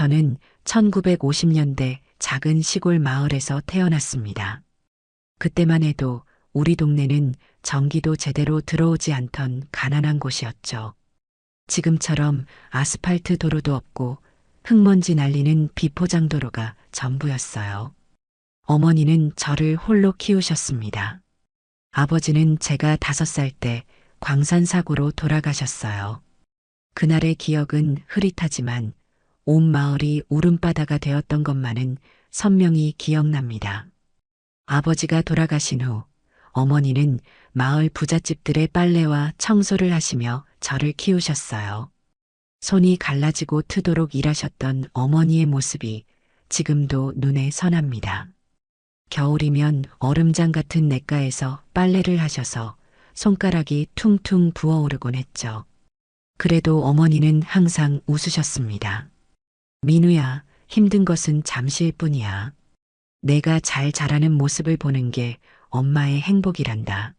저는 1950년대 작은 시골 마을에서 태어났습니다. 그때만 해도 우리 동네는 전기도 제대로 들어오지 않던 가난한 곳이었죠. 지금처럼 아스팔트 도로도 없고 흙먼지 날리는 비포장도로가 전부였어요. 어머니는 저를 홀로 키우셨습니다. 아버지는 제가 5살 때 광산 사고로 돌아가셨어요. 그날의 기억은 흐릿하지만 온 마을이 울음바다가 되었던 것만은 선명히 기억납니다. 아버지가 돌아가신 후 어머니는 마을 부잣집들의 빨래와 청소를 하시며 저를 키우셨어요. 손이 갈라지고 트도록 일하셨던 어머니의 모습이 지금도 눈에 선합니다. 겨울이면 얼음장 같은 냇가에서 빨래를 하셔서 손가락이 퉁퉁 부어오르곤 했죠. 그래도 어머니는 항상 웃으셨습니다. 민우야, 힘든 것은 잠시일 뿐이야. 내가 잘 자라는 모습을 보는 게 엄마의 행복이란다.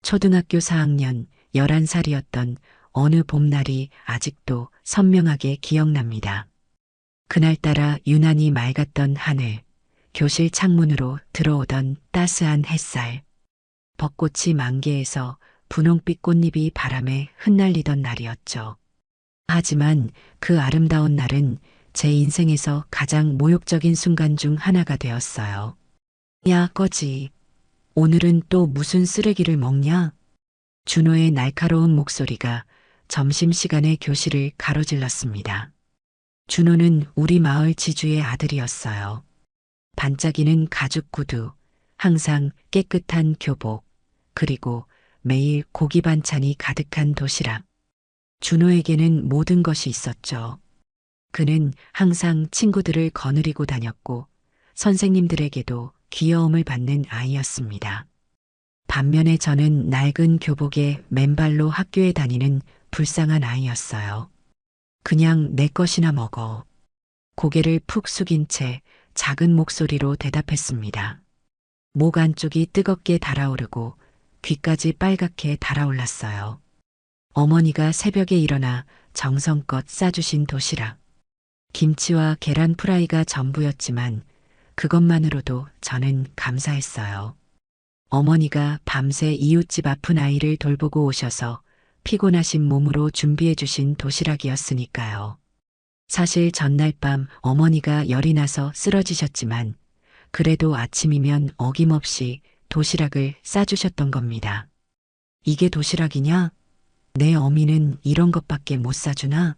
초등학교 4학년 11살이었던 어느 봄날이 아직도 선명하게 기억납니다. 그날따라 유난히 맑았던 하늘, 교실 창문으로 들어오던 따스한 햇살, 벚꽃이 만개해서 분홍빛 꽃잎이 바람에 흩날리던 날이었죠. 하지만 그 아름다운 날은 제 인생에서 가장 모욕적인 순간 중 하나가 되었어요. 야, 꺼지. 오늘은 또 무슨 쓰레기를 먹냐? 준호의 날카로운 목소리가 점심시간에 교실을 가로질렀습니다. 준호는 우리 마을 지주의 아들이었어요. 반짝이는 가죽 구두, 항상 깨끗한 교복, 그리고 매일 고기 반찬이 가득한 도시락. 준호에게는 모든 것이 있었죠. 그는 항상 친구들을 거느리고 다녔고 선생님들에게도 귀여움을 받는 아이였습니다. 반면에 저는 낡은 교복에 맨발로 학교에 다니는 불쌍한 아이였어요. 그냥 내 것이나 먹어. 고개를 푹 숙인 채 작은 목소리로 대답했습니다. 목 안쪽이 뜨겁게 달아오르고 귀까지 빨갛게 달아올랐어요. 어머니가 새벽에 일어나 정성껏 싸주신 도시락. 김치와 계란 프라이가 전부였지만 그것만으로도 저는 감사했어요. 어머니가 밤새 이웃집 아픈 아이를 돌보고 오셔서 피곤하신 몸으로 준비해 주신 도시락이었으니까요. 사실 전날 밤 어머니가 열이 나서 쓰러지셨지만 그래도 아침이면 어김없이 도시락을 싸주셨던 겁니다. 이게 도시락이냐? 내 어미는 이런 것밖에 못 사주나?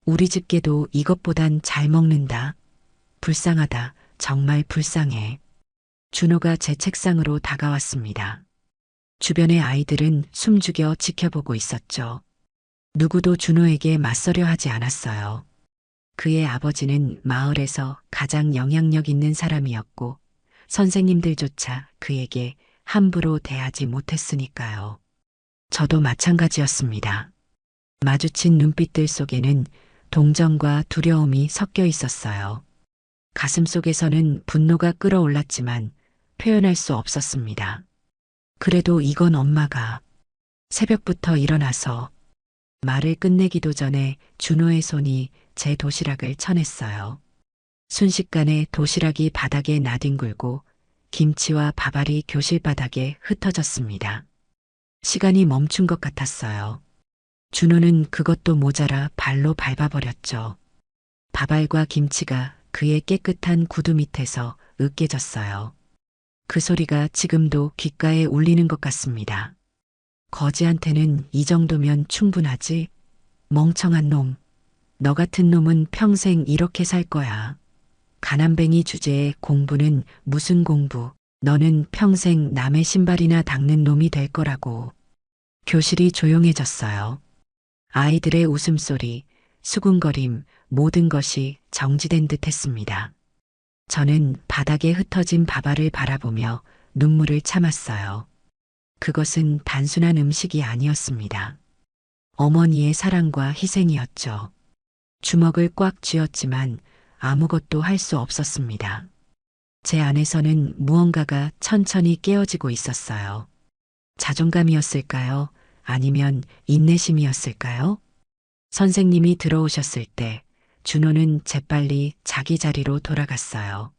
우리 집 개도 이것보단 잘 먹는다. 불쌍하다. 정말 불쌍해. 준호가 제 책상으로 다가왔습니다. 주변의 아이들은 숨죽여 지켜보고 있었죠. 누구도 준호에게 맞서려 하지 않았어요. 그의 아버지는 마을에서 가장 영향력 있는 사람이었고 선생님들조차 그에게 함부로 대하지 못했으니까요. 저도 마찬가지였습니다. 마주친 눈빛들 속에는 동정과 두려움이 섞여 있었어요. 가슴 속에서는 분노가 끓어올랐지만 표현할 수 없었습니다. 그래도 이건 엄마가 새벽부터 일어나서 말을 끝내기도 전에 준호의 손이 제 도시락을 쳐냈어요. 순식간에 도시락이 바닥에 나뒹굴고 김치와 밥알이 교실 바닥에 흩어졌습니다. 시간이 멈춘 것 같았어요. 준호는 그것도 모자라 발로 밟아버렸죠. 밥알과 김치가 그의 깨끗한 구두 밑에서 으깨졌어요. 그 소리가 지금도 귓가에 울리는 것 같습니다. 거지한테는 이 정도면 충분하지? 멍청한 놈. 너 같은 놈은 평생 이렇게 살 거야. 가난뱅이 주제에 공부는 무슨 공부. 너는 평생 남의 신발이나 닦는 놈이 될 거라고. 교실이 조용해졌어요. 아이들의 웃음소리, 수군거림, 모든 것이 정지된 듯 했습니다. 저는 바닥에 흩어진 밥알을 바라보며 눈물을 참았어요. 그것은 단순한 음식이 아니었습니다. 어머니의 사랑과 희생이었죠. 주먹을 꽉 쥐었지만 아무것도 할 수 없었습니다. 제 안에서는 무언가가 천천히 깨어지고 있었어요. 자존감이었을까요? 아니면 인내심이었을까요? 선생님이 들어오셨을 때 준호는 재빨리 자기 자리로 돌아갔어요.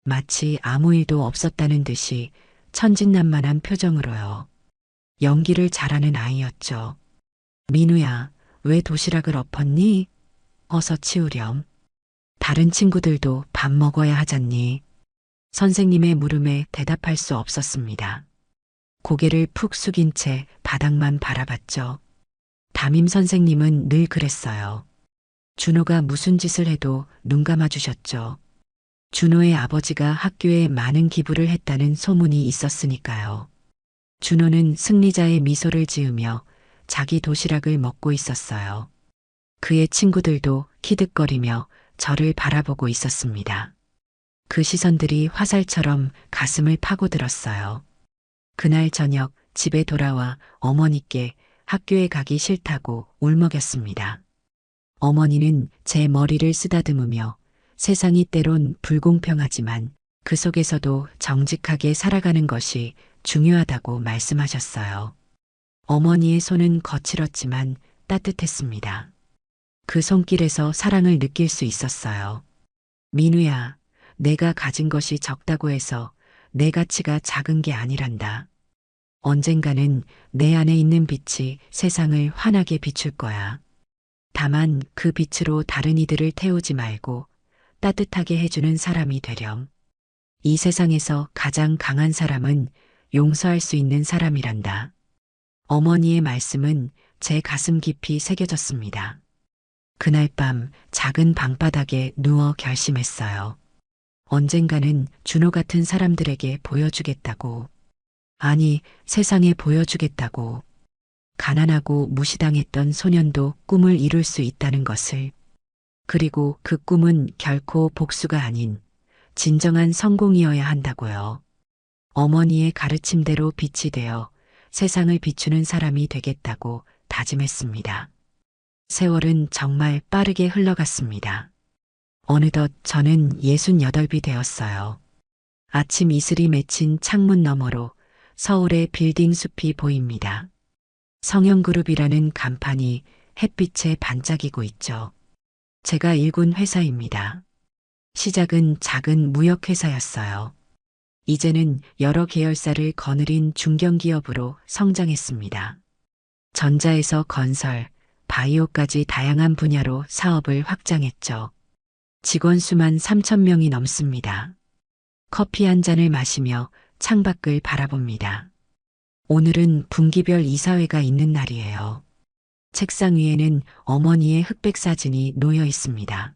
마치 아무 일도 없었다는 듯이 천진난만한 표정으로요. 연기를 잘하는 아이였죠. 민우야, 왜 도시락을 엎었니? 어서 치우렴. 다른 친구들도 밥 먹어야 하잖니. 선생님의 물음에 대답할 수 없었습니다. 고개를 푹 숙인 채 바닥만 바라봤죠. 담임 선생님은 늘 그랬어요. 준호가 무슨 짓을 해도 눈 감아주셨죠. 준호의 아버지가 학교에 많은 기부를 했다는 소문이 있었으니까요. 준호는 승리자의 미소를 지으며 자기 도시락을 먹고 있었어요. 그의 친구들도 키득거리며 저를 바라보고 있었습니다. 그 시선들이 화살처럼 가슴을 파고들었어요. 그날 저녁 집에 돌아와 어머니께 학교에 가기 싫다고 울먹였습니다. 어머니는 제 머리를 쓰다듬으며 세상이 때론 불공평하지만 그 속에서도 정직하게 살아가는 것이 중요하다고 말씀하셨어요. 어머니의 손은 거칠었지만 따뜻했습니다. 그 손길에서 사랑을 느낄 수 있었어요. 민우야, 내가 가진 것이 적다고 해서 내 가치가 작은 게 아니란다. 언젠가는 내 안에 있는 빛이 세상을 환하게 비출 거야. 다만 그 빛으로 다른 이들을 태우지 말고 따뜻하게 해주는 사람이 되렴. 이 세상에서 가장 강한 사람은 용서할 수 있는 사람이란다. 어머니의 말씀은 제 가슴 깊이 새겨졌습니다. 그날 밤 작은 방바닥에 누워 결심했어요. 언젠가는 준호 같은 사람들에게 보여주겠다고. 아니, 세상에 보여주겠다고. 가난하고 무시당했던 소년도 꿈을 이룰 수 있다는 것을. 그리고 그 꿈은 결코 복수가 아닌 진정한 성공이어야 한다고요. 어머니의 가르침대로 빛이 되어 세상을 비추는 사람이 되겠다고 다짐했습니다. 세월은 정말 빠르게 흘러갔습니다. 어느덧 저는 68이 되었어요. 아침 이슬이 맺힌 창문 너머로 서울의 빌딩 숲이 보입니다. 성형그룹이라는 간판이 햇빛에 반짝이고 있죠. 제가 일군 회사입니다. 시작은 작은 무역회사였어요. 이제는 여러 계열사를 거느린 중견기업으로 성장했습니다. 전자에서 건설, 바이오까지 다양한 분야로 사업을 확장했죠. 직원 수만 3,000명이 넘습니다. 커피 한 잔을 마시며 창밖을 바라봅니다. 오늘은 분기별 이사회가 있는 날이에요. 책상 위에는 어머니의 흑백 사진이 놓여 있습니다.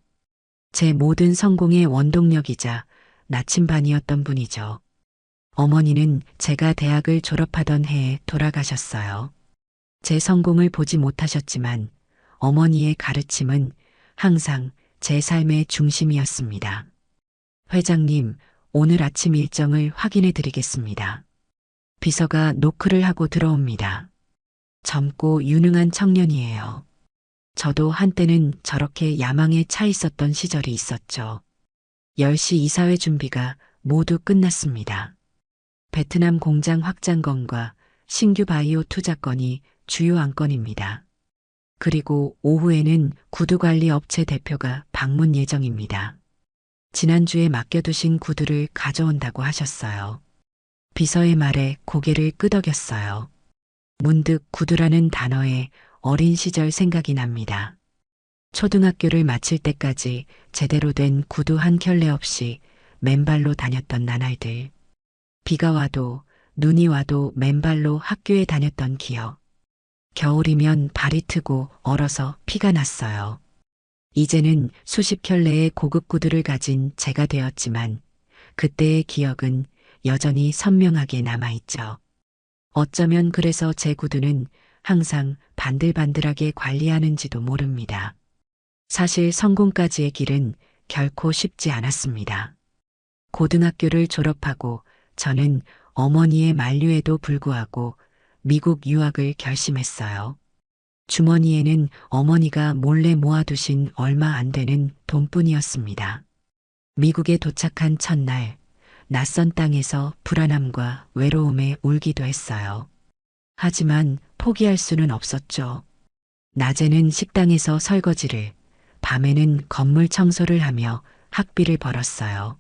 제 모든 성공의 원동력이자 나침반이었던 분이죠. 어머니는 제가 대학을 졸업하던 해에 돌아가셨어요. 제 성공을 보지 못하셨지만 어머니의 가르침은 항상 제 삶의 중심이었습니다. 회장님, 오늘 아침 일정을 확인해 드리겠습니다. 비서가 노크를 하고 들어옵니다. 젊고 유능한 청년이에요. 저도 한때는 저렇게 야망에 차 있었던 시절이 있었죠. 10시 이사회 준비가 모두 끝났습니다. 베트남 공장 확장건과 신규 바이오 투자건이 주요 안건입니다. 그리고 오후에는 구두관리 업체 대표가 방문 예정입니다. 지난주에 맡겨두신 구두를 가져온다고 하셨어요. 비서의 말에 고개를 끄덕였어요. 문득 구두라는 단어에 어린 시절 생각이 납니다. 초등학교를 마칠 때까지 제대로 된 구두 한 켤레 없이 맨발로 다녔던 나날들. 비가 와도 눈이 와도 맨발로 학교에 다녔던 기억. 겨울이면 발이 트고 얼어서 피가 났어요. 이제는 수십 켤레의 고급 구두를 가진 제가 되었지만 그때의 기억은 여전히 선명하게 남아있죠. 어쩌면 그래서 제 구두는 항상 반들반들하게 관리하는지도 모릅니다. 사실 성공까지의 길은 결코 쉽지 않았습니다. 고등학교를 졸업하고 저는 어머니의 만류에도 불구하고 미국 유학을 결심했어요. 주머니에는 어머니가 몰래 모아두신 얼마 안 되는 돈뿐이었습니다. 미국에 도착한 첫날, 낯선 땅에서 불안함과 외로움에 울기도 했어요. 하지만 포기할 수는 없었죠. 낮에는 식당에서 설거지를, 밤에는 건물 청소를 하며 학비를 벌었어요.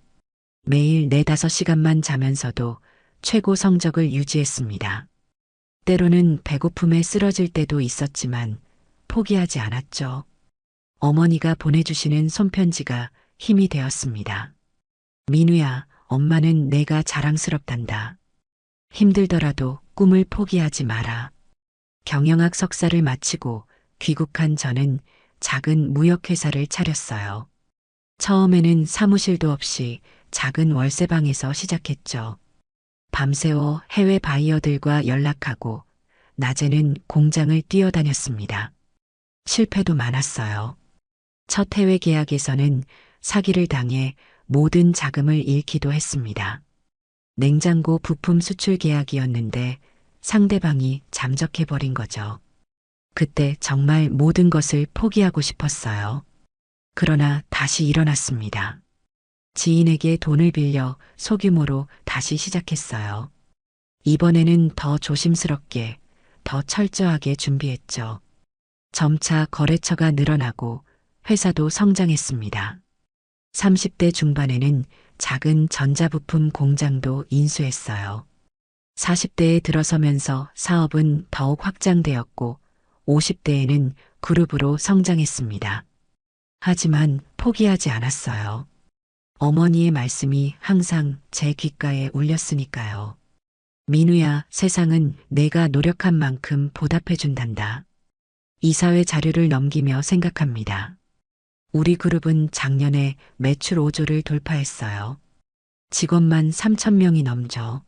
매일 4~5시간만 자면서도 최고 성적을 유지했습니다. 때로는 배고픔에 쓰러질 때도 있었지만 포기하지 않았죠. 어머니가 보내주시는 손편지가 힘이 되었습니다. 민우야, 엄마는 내가 자랑스럽단다. 힘들더라도 꿈을 포기하지 마라. 경영학 석사를 마치고 귀국한 저는 작은 무역회사를 차렸어요. 처음에는 사무실도 없이 작은 월세방에서 시작했죠. 밤새워 해외 바이어들과 연락하고 낮에는 공장을 뛰어다녔습니다. 실패도 많았어요. 첫 해외 계약에서는 사기를 당해 모든 자금을 잃기도 했습니다. 냉장고 부품 수출 계약이었는데 상대방이 잠적해버린 거죠. 그때 정말 모든 것을 포기하고 싶었어요. 그러나 다시 일어났습니다. 지인에게 돈을 빌려 소규모로 다시 시작했어요. 이번에는 더 조심스럽게, 더 철저하게 준비했죠. 점차 거래처가 늘어나고 회사도 성장했습니다. 30대 중반에는 작은 전자부품 공장도 인수했어요. 40대에 들어서면서 사업은 더욱 확장되었고 50대에는 그룹으로 성장했습니다. 하지만 포기하지 않았어요. 어머니의 말씀이 항상 제 귓가에 울렸으니까요. 민우야, 세상은 내가 노력한 만큼 보답해준단다. 이사회 자료를 넘기며 생각합니다. 우리 그룹은 작년에 매출 5조를 돌파했어요. 직원만 3,000명이 넘죠.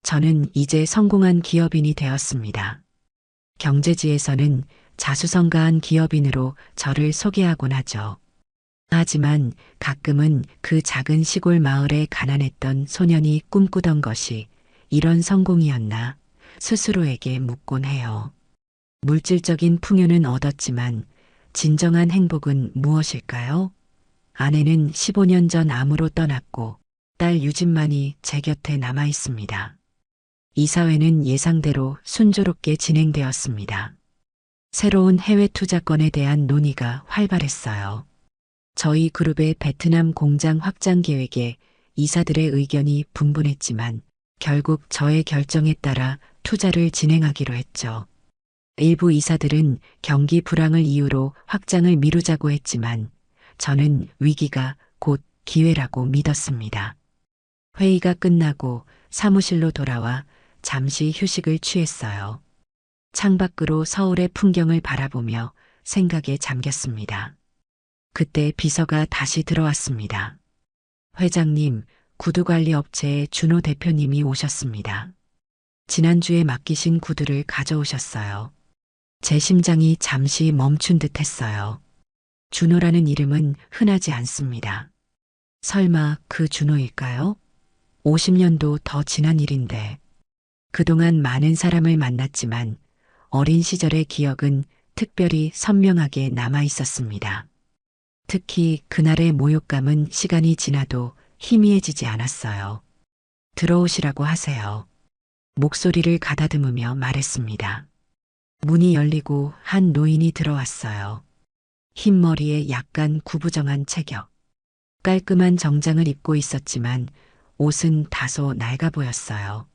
저는 이제 성공한 기업인이 되었습니다. 경제지에서는 자수성가한 기업인으로 저를 소개하곤 하죠. 하지만 가끔은 그 작은 시골 마을에 가난했던 소년이 꿈꾸던 것이 이런 성공이었나 스스로에게 묻곤 해요. 물질적인 풍요는 얻었지만 진정한 행복은 무엇일까요? 아내는 15년 전 암으로 떠났고 딸 유진만이 제 곁에 남아 있습니다. 이사회는 예상대로 순조롭게 진행되었습니다. 새로운 해외 투자권에 대한 논의가 활발했어요. 저희 그룹의 베트남 공장 확장 계획에 이사들의 의견이 분분했지만 결국 저의 결정에 따라 투자를 진행하기로 했죠. 일부 이사들은 경기 불황을 이유로 확장을 미루자고 했지만 저는 위기가 곧 기회라고 믿었습니다. 회의가 끝나고 사무실로 돌아와 잠시 휴식을 취했어요. 창밖으로 서울의 풍경을 바라보며 생각에 잠겼습니다. 그때 비서가 다시 들어왔습니다. 회장님, 구두관리 업체의 준호 대표님이 오셨습니다. 지난주에 맡기신 구두를 가져오셨어요. 제 심장이 잠시 멈춘 듯 했어요. 준호라는 이름은 흔하지 않습니다. 설마 그 준호일까요? 50년도 더 지난 일인데. 그동안 많은 사람을 만났지만 어린 시절의 기억은 특별히 선명하게 남아 있었습니다. 특히 그날의 모욕감은 시간이 지나도 희미해지지 않았어요. 들어오시라고 하세요. 목소리를 가다듬으며 말했습니다. 문이 열리고 한 노인이 들어왔어요. 흰 머리에 약간 구부정한 체격. 깔끔한 정장을 입고 있었지만 옷은 다소 낡아 보였어요.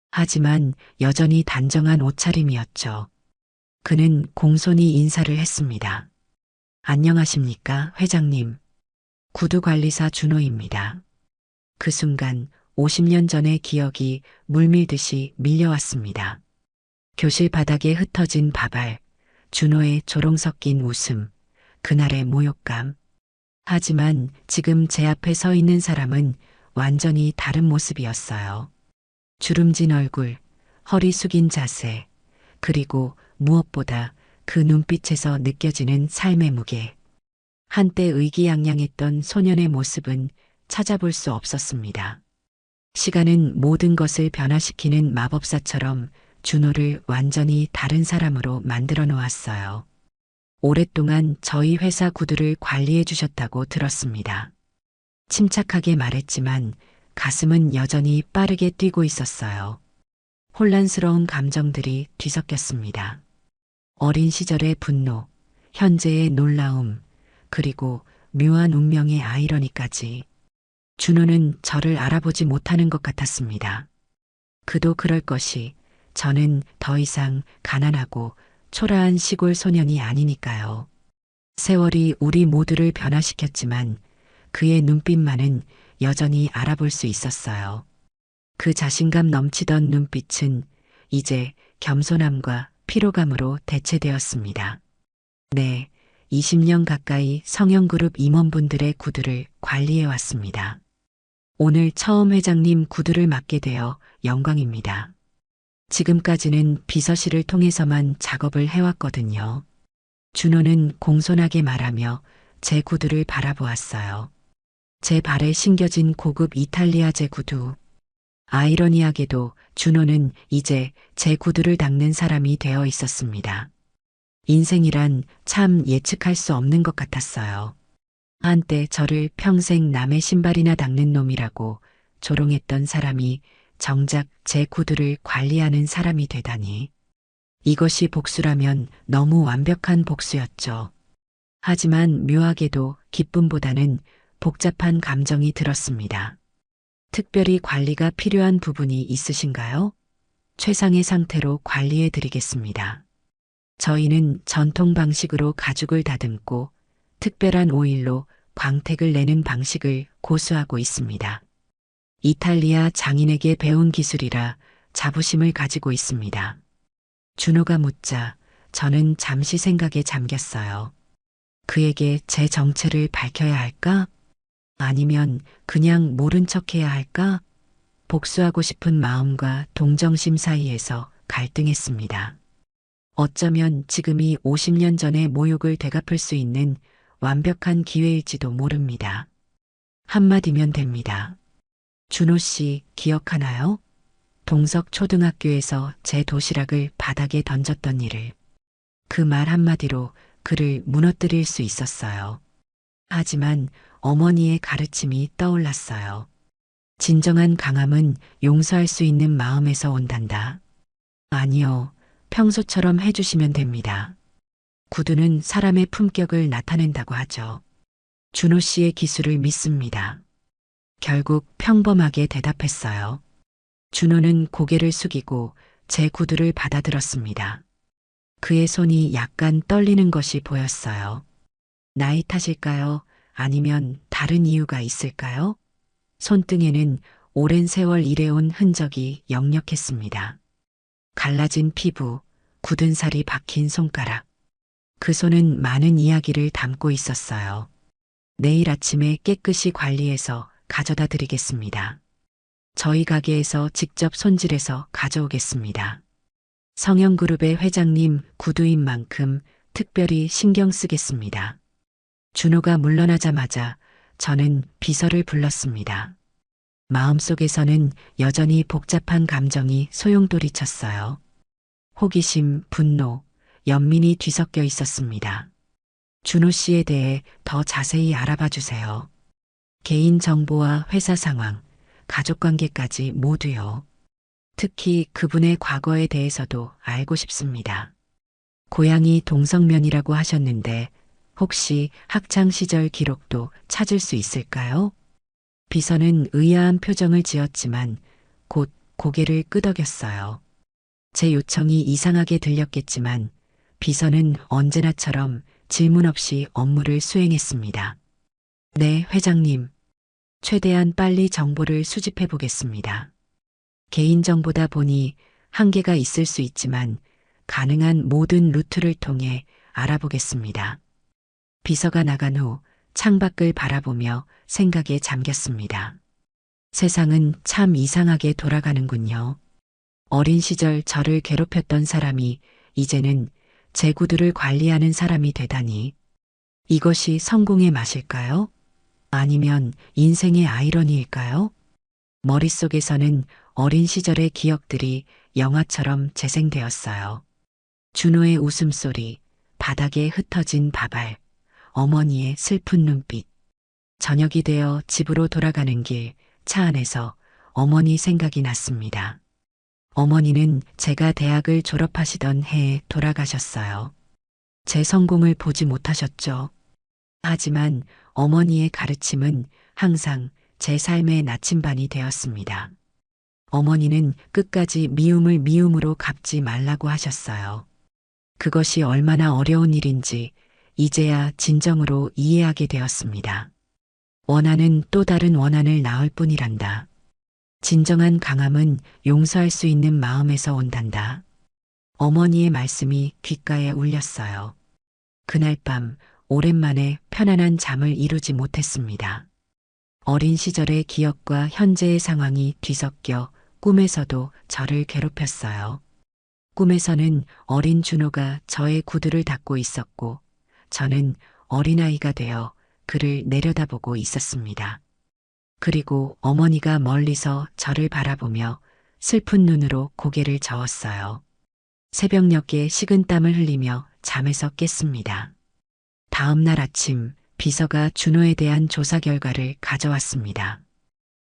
하지만 여전히 단정한 옷차림이었죠. 그는 공손히 인사를 했습니다. 안녕하십니까, 회장님. 구두관리사 준호입니다. 그 순간 50년 전의 기억이 물밀듯이 밀려왔습니다. 교실 바닥에 흩어진 밥알, 준호의 조롱 섞인 웃음, 그날의 모욕감. 하지만 지금 제 앞에 서 있는 사람은 완전히 다른 모습이었어요. 주름진 얼굴, 허리 숙인 자세, 그리고 무엇보다 그 눈빛에서 느껴지는 삶의 무게. 한때 의기양양했던 소년의 모습은 찾아볼 수 없었습니다. 시간은 모든 것을 변화시키는 마법사처럼 준호를 완전히 다른 사람으로 만들어 놓았어요. 오랫동안 저희 회사 구두를 관리해 주셨다고 들었습니다. 침착하게 말했지만 가슴은 여전히 빠르게 뛰고 있었어요. 혼란스러운 감정들이 뒤섞였습니다. 어린 시절의 분노, 현재의 놀라움, 그리고 묘한 운명의 아이러니까지. 준호는 저를 알아보지 못하는 것 같았습니다. 그도 그럴 것이 저는 더 이상 가난하고 초라한 시골 소년이 아니니까요. 세월이 우리 모두를 변화시켰지만 그의 눈빛만은 여전히 알아볼 수 있었어요. 그 자신감 넘치던 눈빛은 이제 겸손함과 피로감으로 대체되었습니다. 네, 20년 가까이 성형그룹 임원분들의 구두를 관리해 왔습니다. 오늘 처음 회장님 구두를 맡게 되어 영광입니다. 지금까지는 비서실을 통해서만 작업을 해왔거든요. 준호는 공손하게 말하며 제 구두를 바라보았어요. 제 발에 신겨진 고급 이탈리아제 구두. 아이러니하게도 준호는 이제 제 구두를 닦는 사람이 되어 있었습니다. 인생이란 참 예측할 수 없는 것 같았어요. 한때 저를 평생 남의 신발이나 닦는 놈이라고 조롱했던 사람이 정작 제 구두를 관리하는 사람이 되다니. 이것이 복수라면 너무 완벽한 복수였죠. 하지만 묘하게도 기쁨보다는 복잡한 감정이 들었습니다. 특별히 관리가 필요한 부분이 있으신가요? 최상의 상태로 관리해 드리겠습니다. 저희는 전통 방식으로 가죽을 다듬고 특별한 오일로 광택을 내는 방식을 고수하고 있습니다. 이탈리아 장인에게 배운 기술이라 자부심을 가지고 있습니다. 준호가 묻자 저는 잠시 생각에 잠겼어요. 그에게 제 정체를 밝혀야 할까? 아니면 그냥 모른 척해야 할까? 복수하고 싶은 마음과 동정심 사이에서 갈등했습니다. 어쩌면 지금이 50년 전의 모욕을 되갚을 수 있는 완벽한 기회일지도 모릅니다. 한마디면 됩니다. 준호 씨 기억하나요? 동석 초등학교에서 제 도시락을 바닥에 던졌던 일을. 그 말 한마디로 그를 무너뜨릴 수 있었어요. 하지만 어머니의 가르침이 떠올랐어요. 진정한 강함은 용서할 수 있는 마음에서 온단다. 아니요, 평소처럼 해주시면 됩니다. 구두는 사람의 품격을 나타낸다고 하죠. 준호 씨의 기술을 믿습니다. 결국 평범하게 대답했어요. 준호는 고개를 숙이고 제 구두를 받아들었습니다. 그의 손이 약간 떨리는 것이 보였어요. 나이 탓일까요? 아니면 다른 이유가 있을까요? 손등에는 오랜 세월 일해온 흔적이 역력했습니다. 갈라진 피부, 굳은 살이 박힌 손가락. 그 손은 많은 이야기를 담고 있었어요. 내일 아침에 깨끗이 관리해서 가져다 드리겠습니다. 저희 가게에서 직접 손질해서 가져오겠습니다. 성형그룹의 회장님 구두인 만큼 특별히 신경 쓰겠습니다. 준호가 물러나자마자 저는 비서를 불렀습니다. 마음속에서는 여전히 복잡한 감정이 소용돌이쳤어요. 호기심, 분노, 연민이 뒤섞여 있었습니다. 준호 씨에 대해 더 자세히 알아봐 주세요. 개인 정보와 회사 상황, 가족관계까지 모두요. 특히 그분의 과거에 대해서도 알고 싶습니다. 고향이 동성면이라고 하셨는데 혹시 학창시절 기록도 찾을 수 있을까요? 비서는 의아한 표정을 지었지만 곧 고개를 끄덕였어요. 제 요청이 이상하게 들렸겠지만 비서는 언제나처럼 질문 없이 업무를 수행했습니다. 네, 회장님. 최대한 빨리 정보를 수집해 보겠습니다. 개인정보다 보니 한계가 있을 수 있지만 가능한 모든 루트를 통해 알아보겠습니다. 비서가 나간 후 창밖을 바라보며 생각에 잠겼습니다. 세상은 참 이상하게 돌아가는군요. 어린 시절 저를 괴롭혔던 사람이 이제는 제 구두를 관리하는 사람이 되다니. 이것이 성공의 맛일까요? 아니면 인생의 아이러니일까요? 머릿속에서는 어린 시절의 기억들이 영화처럼 재생되었어요. 준호의 웃음소리, 바닥에 흩어진 밥알, 어머니의 슬픈 눈빛. 저녁이 되어 집으로 돌아가는 길 차 안에서 어머니 생각이 났습니다. 어머니는 제가 대학을 졸업하시던 해에 돌아가셨어요. 제 성공을 보지 못하셨죠. 하지만 어머니의 가르침은 항상 제 삶의 나침반이 되었습니다. 어머니는 끝까지 미움을 미움으로 갚지 말라고 하셨어요. 그것이 얼마나 어려운 일인지 이제야 진정으로 이해하게 되었습니다. 원한은 또 다른 원한을 낳을 뿐이란다. 진정한 강함은 용서할 수 있는 마음에서 온단다. 어머니의 말씀이 귓가에 울렸어요. 그날 밤 오랜만에 편안한 잠을 이루지 못했습니다. 어린 시절의 기억과 현재의 상황이 뒤섞여 꿈에서도 저를 괴롭혔어요. 꿈에서는 어린 준호가 저의 구두를 닦고 있었고 저는 어린아이가 되어 그를 내려다보고 있었습니다. 그리고 어머니가 멀리서 저를 바라보며 슬픈 눈으로 고개를 저었어요. 새벽녘에 식은땀을 흘리며 잠에서 깼습니다. 다음 날 아침 비서가 준호에 대한 조사 결과를 가져왔습니다.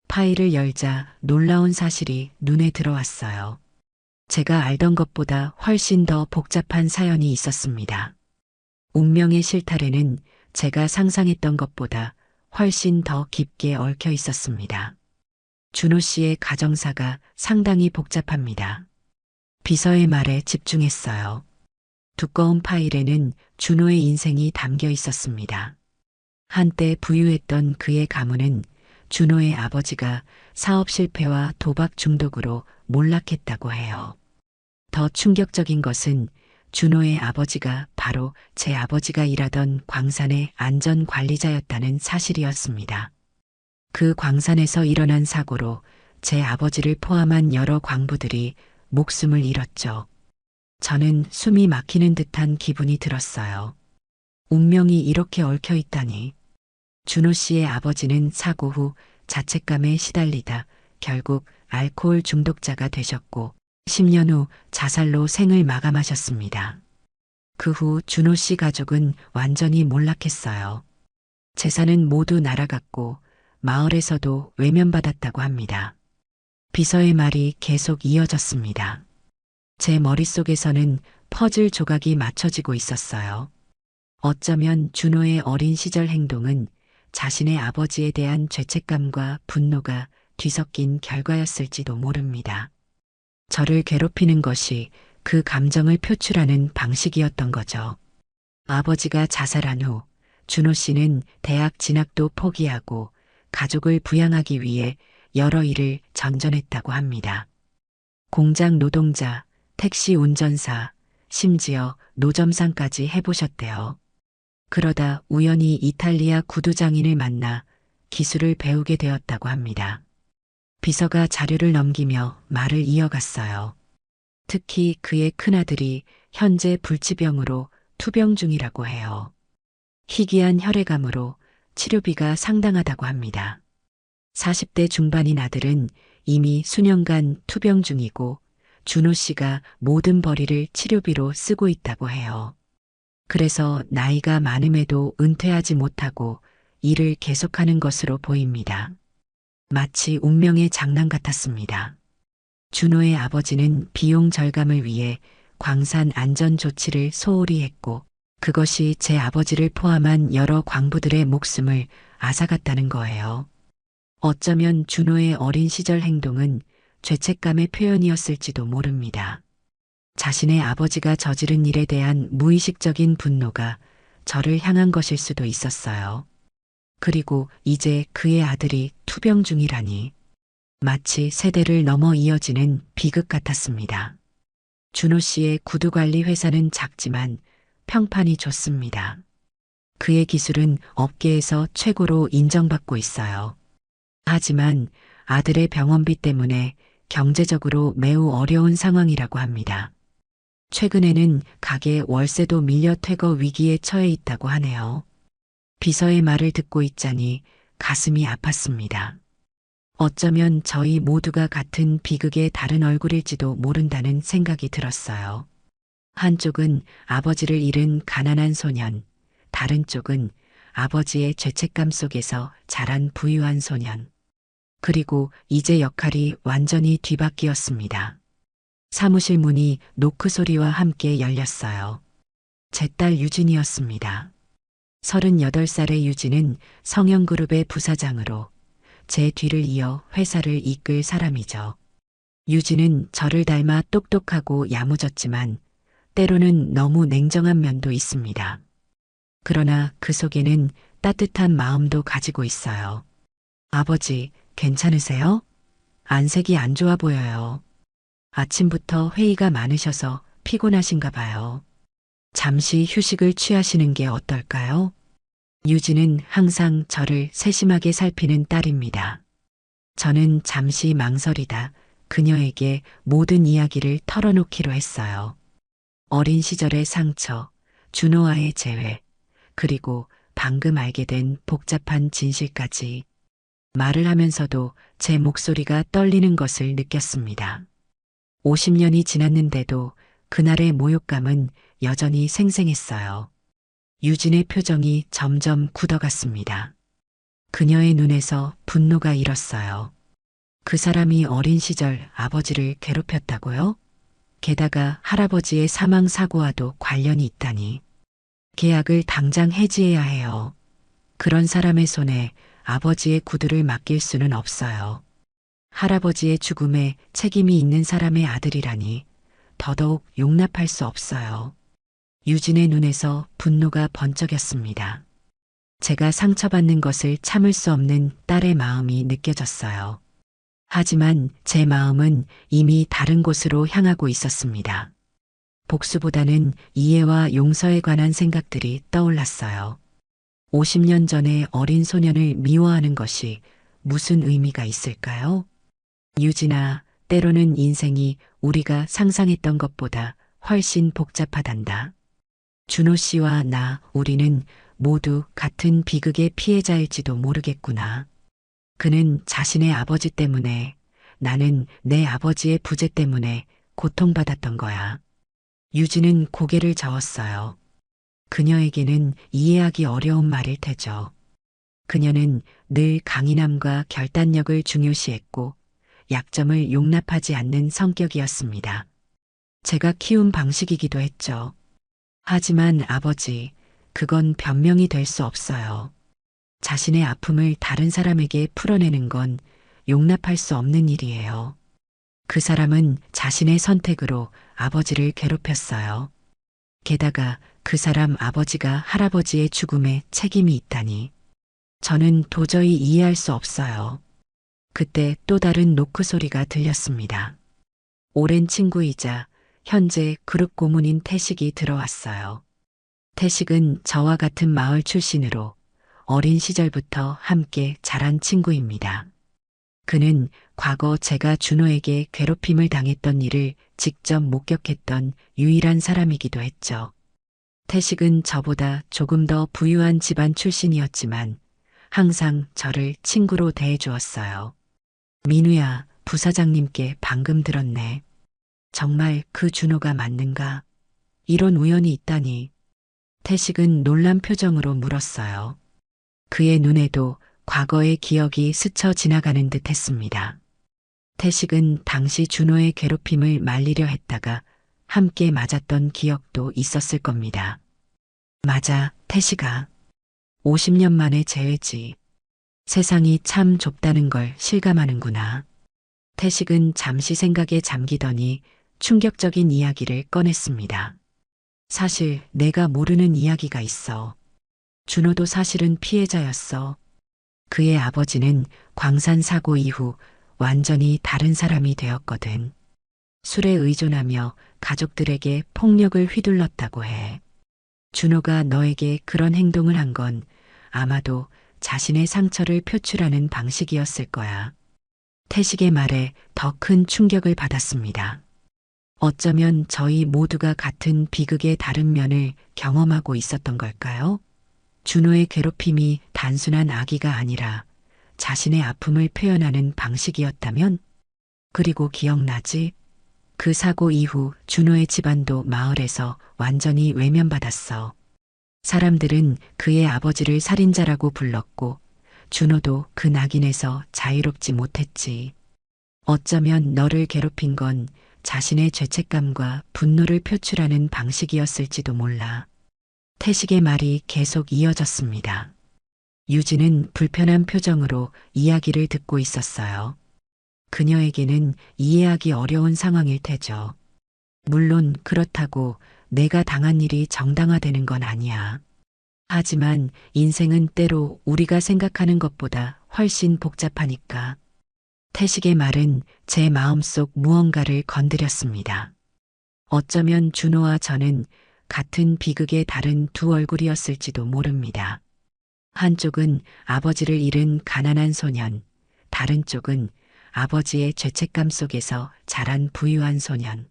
파일을 열자 놀라운 사실이 눈에 들어왔어요. 제가 알던 것보다 훨씬 더 복잡한 사연이 있었습니다. 운명의 실타래는 제가 상상했던 것보다 훨씬 더 깊게 얽혀 있었습니다. 준호 씨의 가정사가 상당히 복잡합니다. 비서의 말에 집중했어요. 두꺼운 파일에는 준호의 인생이 담겨 있었습니다. 한때 부유했던 그의 가문은 준호의 아버지가 사업 실패와 도박 중독으로 몰락했다고 해요. 더 충격적인 것은 준호의 아버지가 바로 제 아버지가 일하던 광산의 안전관리자였다는 사실이었습니다. 그 광산에서 일어난 사고로 제 아버지를 포함한 여러 광부들이 목숨을 잃었죠. 저는 숨이 막히는 듯한 기분이 들었어요. 운명이 이렇게 얽혀 있다니. 준호 씨의 아버지는 사고 후 자책감에 시달리다 결국 알코올 중독자가 되셨고 10년 후 자살로 생을 마감하셨습니다. 그 후 준호 씨 가족은 완전히 몰락했어요. 재산은 모두 날아갔고 마을에서도 외면받았다고 합니다. 비서의 말이 계속 이어졌습니다. 제 머릿속에서는 퍼즐 조각이 맞춰지고 있었어요. 어쩌면 준호의 어린 시절 행동은 자신의 아버지에 대한 죄책감과 분노가 뒤섞인 결과였을지도 모릅니다. 저를 괴롭히는 것이 그 감정을 표출하는 방식이었던 거죠. 아버지가 자살한 후 준호 씨는 대학 진학도 포기하고 가족을 부양하기 위해 여러 일을 전전했다고 합니다. 공장 노동자, 택시 운전사, 심지어 노점상까지 해보셨대요. 그러다 우연히 이탈리아 구두장인을 만나 기술을 배우게 되었다고 합니다. 비서가 자료를 넘기며 말을 이어갔어요. 특히 그의 큰아들이 현재 불치병으로 투병 중이라고 해요. 희귀한 혈액암으로 치료비가 상당하다고 합니다. 40대 중반인 아들은 이미 수년간 투병 중이고 준호 씨가 모든 벌이를 치료비로 쓰고 있다고 해요. 그래서 나이가 많음에도 은퇴하지 못하고 일을 계속하는 것으로 보입니다. 마치 운명의 장난 같았습니다. 준호의 아버지는 비용 절감을 위해 광산 안전 조치를 소홀히 했고 그것이 제 아버지를 포함한 여러 광부들의 목숨을 앗아갔다는 거예요. 어쩌면 준호의 어린 시절 행동은 죄책감의 표현이었을지도 모릅니다. 자신의 아버지가 저지른 일에 대한 무의식적인 분노가 저를 향한 것일 수도 있었어요. 그리고 이제 그의 아들이 투병 중이라니 마치 세대를 넘어 이어지는 비극 같았습니다. 준호 씨의 구두관리 회사는 작지만 평판이 좋습니다. 그의 기술은 업계에서 최고로 인정받고 있어요. 하지만 아들의 병원비 때문에 경제적으로 매우 어려운 상황이라고 합니다. 최근에는 가게 월세도 밀려 퇴거 위기에 처해 있다고 하네요. 비서의 말을 듣고 있자니 가슴이 아팠습니다. 어쩌면 저희 모두가 같은 비극의 다른 얼굴일지도 모른다는 생각이 들었어요. 한쪽은 아버지를 잃은 가난한 소년, 다른 쪽은 아버지의 죄책감 속에서 자란 부유한 소년. 그리고 이제 역할이 완전히 뒤바뀌었습니다. 사무실 문이 노크 소리와 함께 열렸어요. 제 딸 유진이었습니다. 38살의 유진은 성형그룹의 부사장으로 제 뒤를 이어 회사를 이끌 사람이죠. 유진은 저를 닮아 똑똑하고 야무졌지만 때로는 너무 냉정한 면도 있습니다. 그러나 그 속에는 따뜻한 마음도 가지고 있어요. 아버지, 괜찮으세요? 안색이 안 좋아 보여요. 아침부터 회의가 많으셔서 피곤하신가 봐요. 잠시 휴식을 취하시는 게 어떨까요? 유진은 항상 저를 세심하게 살피는 딸입니다. 저는 잠시 망설이다 그녀에게 모든 이야기를 털어놓기로 했어요. 어린 시절의 상처, 준호와의 재회, 그리고 방금 알게 된 복잡한 진실까지 말을 하면서도 제 목소리가 떨리는 것을 느꼈습니다. 50년이 지났는데도 그날의 모욕감은 여전히 생생했어요. 유진의 표정이 점점 굳어갔습니다. 그녀의 눈에서 분노가 일었어요. 그 사람이 어린 시절 아버지를 괴롭혔다고요? 게다가 할아버지의 사망 사고와도 관련이 있다니. 계약을 당장 해지해야 해요. 그런 사람의 손에 아버지의 구두를 맡길 수는 없어요. 할아버지의 죽음에 책임이 있는 사람의 아들이라니 더더욱 용납할 수 없어요. 유진의 눈에서 분노가 번쩍였습니다. 제가 상처받는 것을 참을 수 없는 딸의 마음이 느껴졌어요. 하지만 제 마음은 이미 다른 곳으로 향하고 있었습니다. 복수보다는 이해와 용서에 관한 생각들이 떠올랐어요. 50년 전의 어린 소년을 미워하는 것이 무슨 의미가 있을까요? 유진아, 때로는 인생이 우리가 상상했던 것보다 훨씬 복잡하단다. 준호 씨와 나, 우리는 모두 같은 비극의 피해자일지도 모르겠구나. 그는 자신의 아버지 때문에, 나는 내 아버지의 부재 때문에 고통받았던 거야. 유진은 고개를 저었어요. 그녀에게는 이해하기 어려운 말일 테죠. 그녀는 늘 강인함과 결단력을 중요시했고 약점을 용납하지 않는 성격이었습니다. 제가 키운 방식이기도 했죠. 하지만 아버지, 그건 변명이 될 수 없어요. 자신의 아픔을 다른 사람에게 풀어내는 건 용납할 수 없는 일이에요. 그 사람은 자신의 선택으로 아버지를 괴롭혔어요. 게다가 그 사람 아버지가 할아버지의 죽음에 책임이 있다니. 저는 도저히 이해할 수 없어요. 그때 또 다른 노크 소리가 들렸습니다. 오랜 친구이자 현재 그룹 고문인 태식이 들어왔어요. 태식은 저와 같은 마을 출신으로 어린 시절부터 함께 자란 친구입니다. 그는 과거 제가 준호에게 괴롭힘을 당했던 일을 직접 목격했던 유일한 사람이기도 했죠. 태식은 저보다 조금 더 부유한 집안 출신이었지만 항상 저를 친구로 대해주었어요. 민우야, 부사장님께 방금 들었네. 정말 그 준호가 맞는가? 이런 우연이 있다니. 태식은 놀란 표정으로 물었어요. 그의 눈에도 과거의 기억이 스쳐 지나가는 듯 했습니다. 태식은 당시 준호의 괴롭힘을 말리려 했다가 함께 맞았던 기억도 있었을 겁니다. 맞아, 태식아. 50년 만의 재회지. 세상이 참 좁다는 걸 실감하는구나. 태식은 잠시 생각에 잠기더니 충격적인 이야기를 꺼냈습니다. 사실 내가 모르는 이야기가 있어. 준호도 사실은 피해자였어. 그의 아버지는 광산 사고 이후 완전히 다른 사람이 되었거든. 술에 의존하며 가족들에게 폭력을 휘둘렀다고 해. 준호가 너에게 그런 행동을 한 건 아마도 자신의 상처를 표출하는 방식이었을 거야. 태식의 말에 더 큰 충격을 받았습니다. 어쩌면 저희 모두가 같은 비극의 다른 면을 경험하고 있었던 걸까요? 준호의 괴롭힘이 단순한 악의가 아니라 자신의 아픔을 표현하는 방식이었다면? 그리고 기억나지? 그 사고 이후 준호의 집안도 마을에서 완전히 외면받았어. 사람들은 그의 아버지를 살인자라고 불렀고 준호도 그 낙인에서 자유롭지 못했지. 어쩌면 너를 괴롭힌 건 자신의 죄책감과 분노를 표출하는 방식이었을지도 몰라. 태식의 말이 계속 이어졌습니다. 유진은 불편한 표정으로 이야기를 듣고 있었어요. 그녀에게는 이해하기 어려운 상황일 테죠. 물론 그렇다고 내가 당한 일이 정당화되는 건 아니야. 하지만 인생은 때로 우리가 생각하는 것보다 훨씬 복잡하니까. 태식의 말은 제 마음속 무언가를 건드렸습니다. 어쩌면 준호와 저는 같은 비극의 다른 두 얼굴이었을지도 모릅니다. 한쪽은 아버지를 잃은 가난한 소년, 다른 쪽은 아버지의 죄책감 속에서 자란 부유한 소년.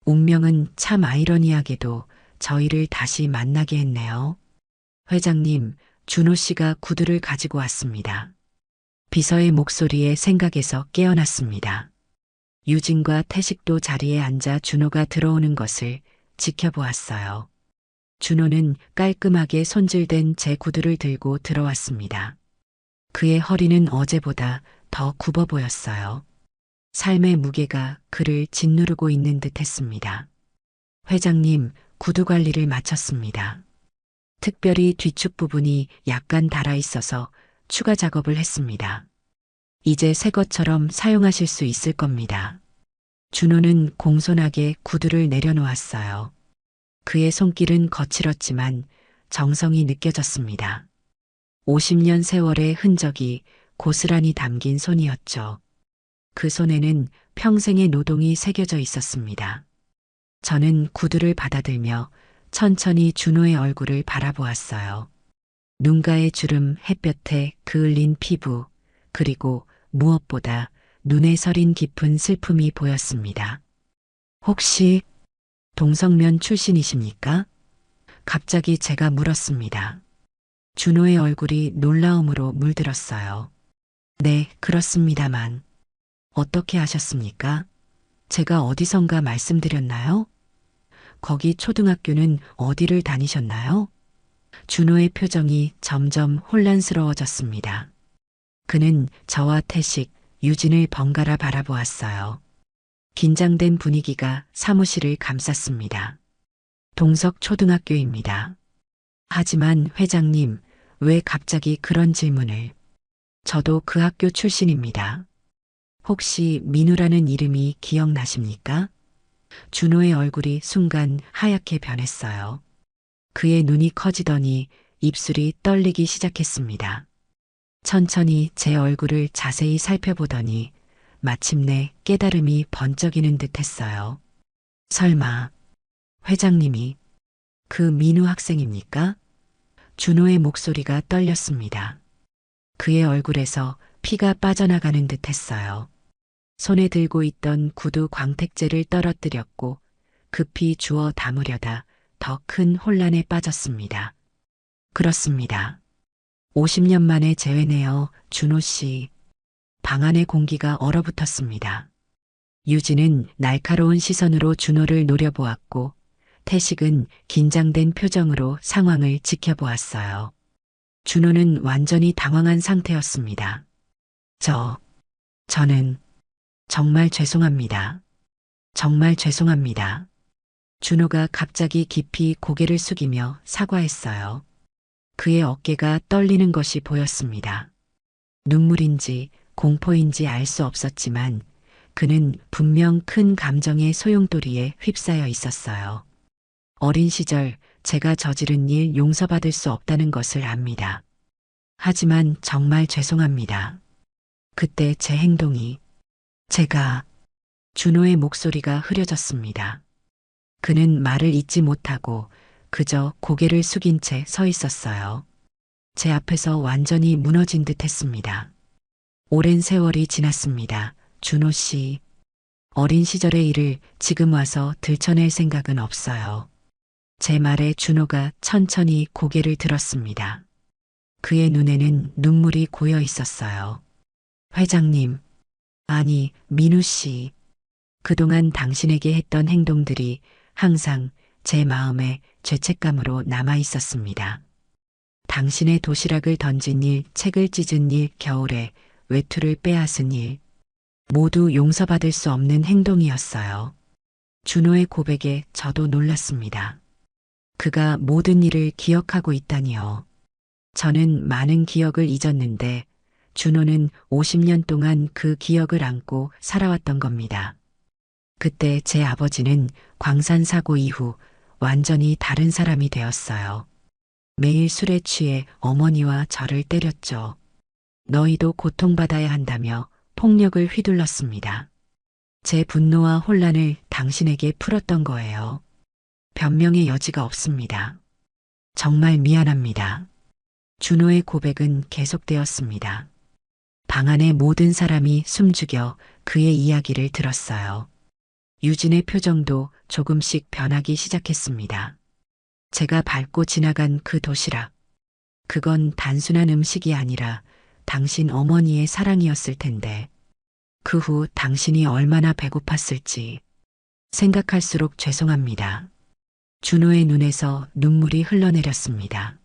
운명은 참 아이러니하게도 저희를 다시 만나게 했네요. 회장님, 준호 씨가 구두를 가지고 왔습니다. 비서의 목소리에 생각에서 깨어났습니다. 유진과 태식도 자리에 앉아 준호가 들어오는 것을 지켜보았어요. 준호는 깔끔하게 손질된 제 구두를 들고 들어왔습니다. 그의 허리는 어제보다 더 굽어 보였어요. 삶의 무게가 그를 짓누르고 있는 듯 했습니다. 회장님, 구두 관리를 마쳤습니다. 특별히 뒤축 부분이 약간 닳아 있어서 추가 작업을 했습니다. 이제 새 것처럼 사용하실 수 있을 겁니다. 준호는 공손하게 구두를 내려놓았어요. 그의 손길은 거칠었지만 정성이 느껴졌습니다. 50년 세월의 흔적이 고스란히 담긴 손이었죠. 그 손에는 평생의 노동이 새겨져 있었습니다. 저는 구두를 받아들며 천천히 준호의 얼굴을 바라보았어요. 눈가의 주름, 햇볕에 그을린 피부, 그리고 무엇보다 눈에 서린 깊은 슬픔이 보였습니다. 혹시 동성면 출신이십니까? 갑자기 제가 물었습니다. 준호의 얼굴이 놀라움으로 물들었어요. 네, 그렇습니다만. 어떻게 아셨습니까? 제가 어디선가 말씀드렸나요? 거기 초등학교는 어디를 다니셨나요? 준호의 표정이 점점 혼란스러워졌습니다. 그는 저와 태식, 유진을 번갈아 바라보았어요. 긴장된 분위기가 사무실을 감쌌습니다. 동석 초등학교입니다. 하지만 회장님, 왜 갑자기 그런 질문을? 저도 그 학교 출신입니다. 혹시 민우라는 이름이 기억나십니까? 준호의 얼굴이 순간 하얗게 변했어요. 그의 눈이 커지더니 입술이 떨리기 시작했습니다. 천천히 제 얼굴을 자세히 살펴보더니 마침내 깨달음이 번쩍이는 듯 했어요. 설마 회장님이 그 민우 학생입니까? 준호의 목소리가 떨렸습니다. 그의 얼굴에서 피가 빠져나가는 듯 했어요. 손에 들고 있던 구두 광택제를 떨어뜨렸고 급히 주워 담으려다 더 큰 혼란에 빠졌습니다. 그렇습니다. 50년 만에 재회네요, 준호 씨. 방 안의 공기가 얼어붙었습니다. 유진은 날카로운 시선으로 준호를 노려보았고 태식은 긴장된 표정으로 상황을 지켜보았어요. 준호는 완전히 당황한 상태였습니다. 저는 정말 죄송합니다. 정말 죄송합니다. 준호가 갑자기 깊이 고개를 숙이며 사과했어요. 그의 어깨가 떨리는 것이 보였습니다. 눈물인지 공포인지 알 수 없었지만 그는 분명 큰 감정의 소용돌이에 휩싸여 있었어요. 어린 시절 제가 저지른 일 용서받을 수 없다는 것을 압니다. 하지만 정말 죄송합니다. 그때 제 행동이 준호의 목소리가 흐려졌습니다. 그는 말을 잇지 못하고 그저 고개를 숙인 채 서 있었어요. 제 앞에서 완전히 무너진 듯 했습니다. 오랜 세월이 지났습니다. 준호 씨. 어린 시절의 일을 지금 와서 들춰낼 생각은 없어요. 제 말에 준호가 천천히 고개를 들었습니다. 그의 눈에는 눈물이 고여 있었어요. 회장님, 아니, 민우 씨. 그동안 당신에게 했던 행동들이 항상 제 마음에 죄책감으로 남아 있었습니다. 당신의 도시락을 던진 일, 책을 찢은 일, 겨울에 외투를 빼앗은 일. 모두 용서받을 수 없는 행동이었어요. 준호의 고백에 저도 놀랐습니다. 그가 모든 일을 기억하고 있다니요. 저는 많은 기억을 잊었는데 준호는 50년 동안 그 기억을 안고 살아왔던 겁니다. 그때 제 아버지는 광산 사고 이후 완전히 다른 사람이 되었어요. 매일 술에 취해 어머니와 저를 때렸죠. 너희도 고통받아야 한다며 폭력을 휘둘렀습니다. 제 분노와 혼란을 당신에게 풀었던 거예요. 변명의 여지가 없습니다. 정말 미안합니다. 준호의 고백은 계속되었습니다. 방 안의 모든 사람이 숨죽여 그의 이야기를 들었어요. 유진의 표정도 조금씩 변하기 시작했습니다. 제가 밟고 지나간 그 도시락. 그건 단순한 음식이 아니라 당신 어머니의 사랑이었을 텐데 그 후 당신이 얼마나 배고팠을지 생각할수록 죄송합니다. 준호의 눈에서 눈물이 흘러내렸습니다.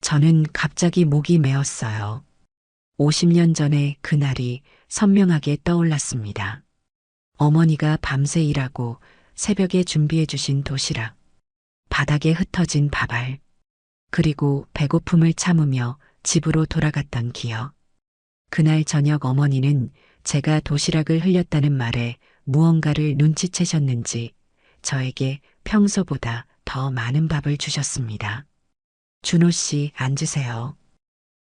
저는 갑자기 목이 메었어요. 50년 전의 그날이 선명하게 떠올랐습니다. 어머니가 밤새 일하고 새벽에 준비해 주신 도시락, 바닥에 흩어진 밥알, 그리고 배고픔을 참으며 집으로 돌아갔던 기억. 그날 저녁 어머니는 제가 도시락을 흘렸다는 말에 무언가를 눈치채셨는지 저에게 평소보다 더 많은 밥을 주셨습니다. 준호 씨, 앉으세요.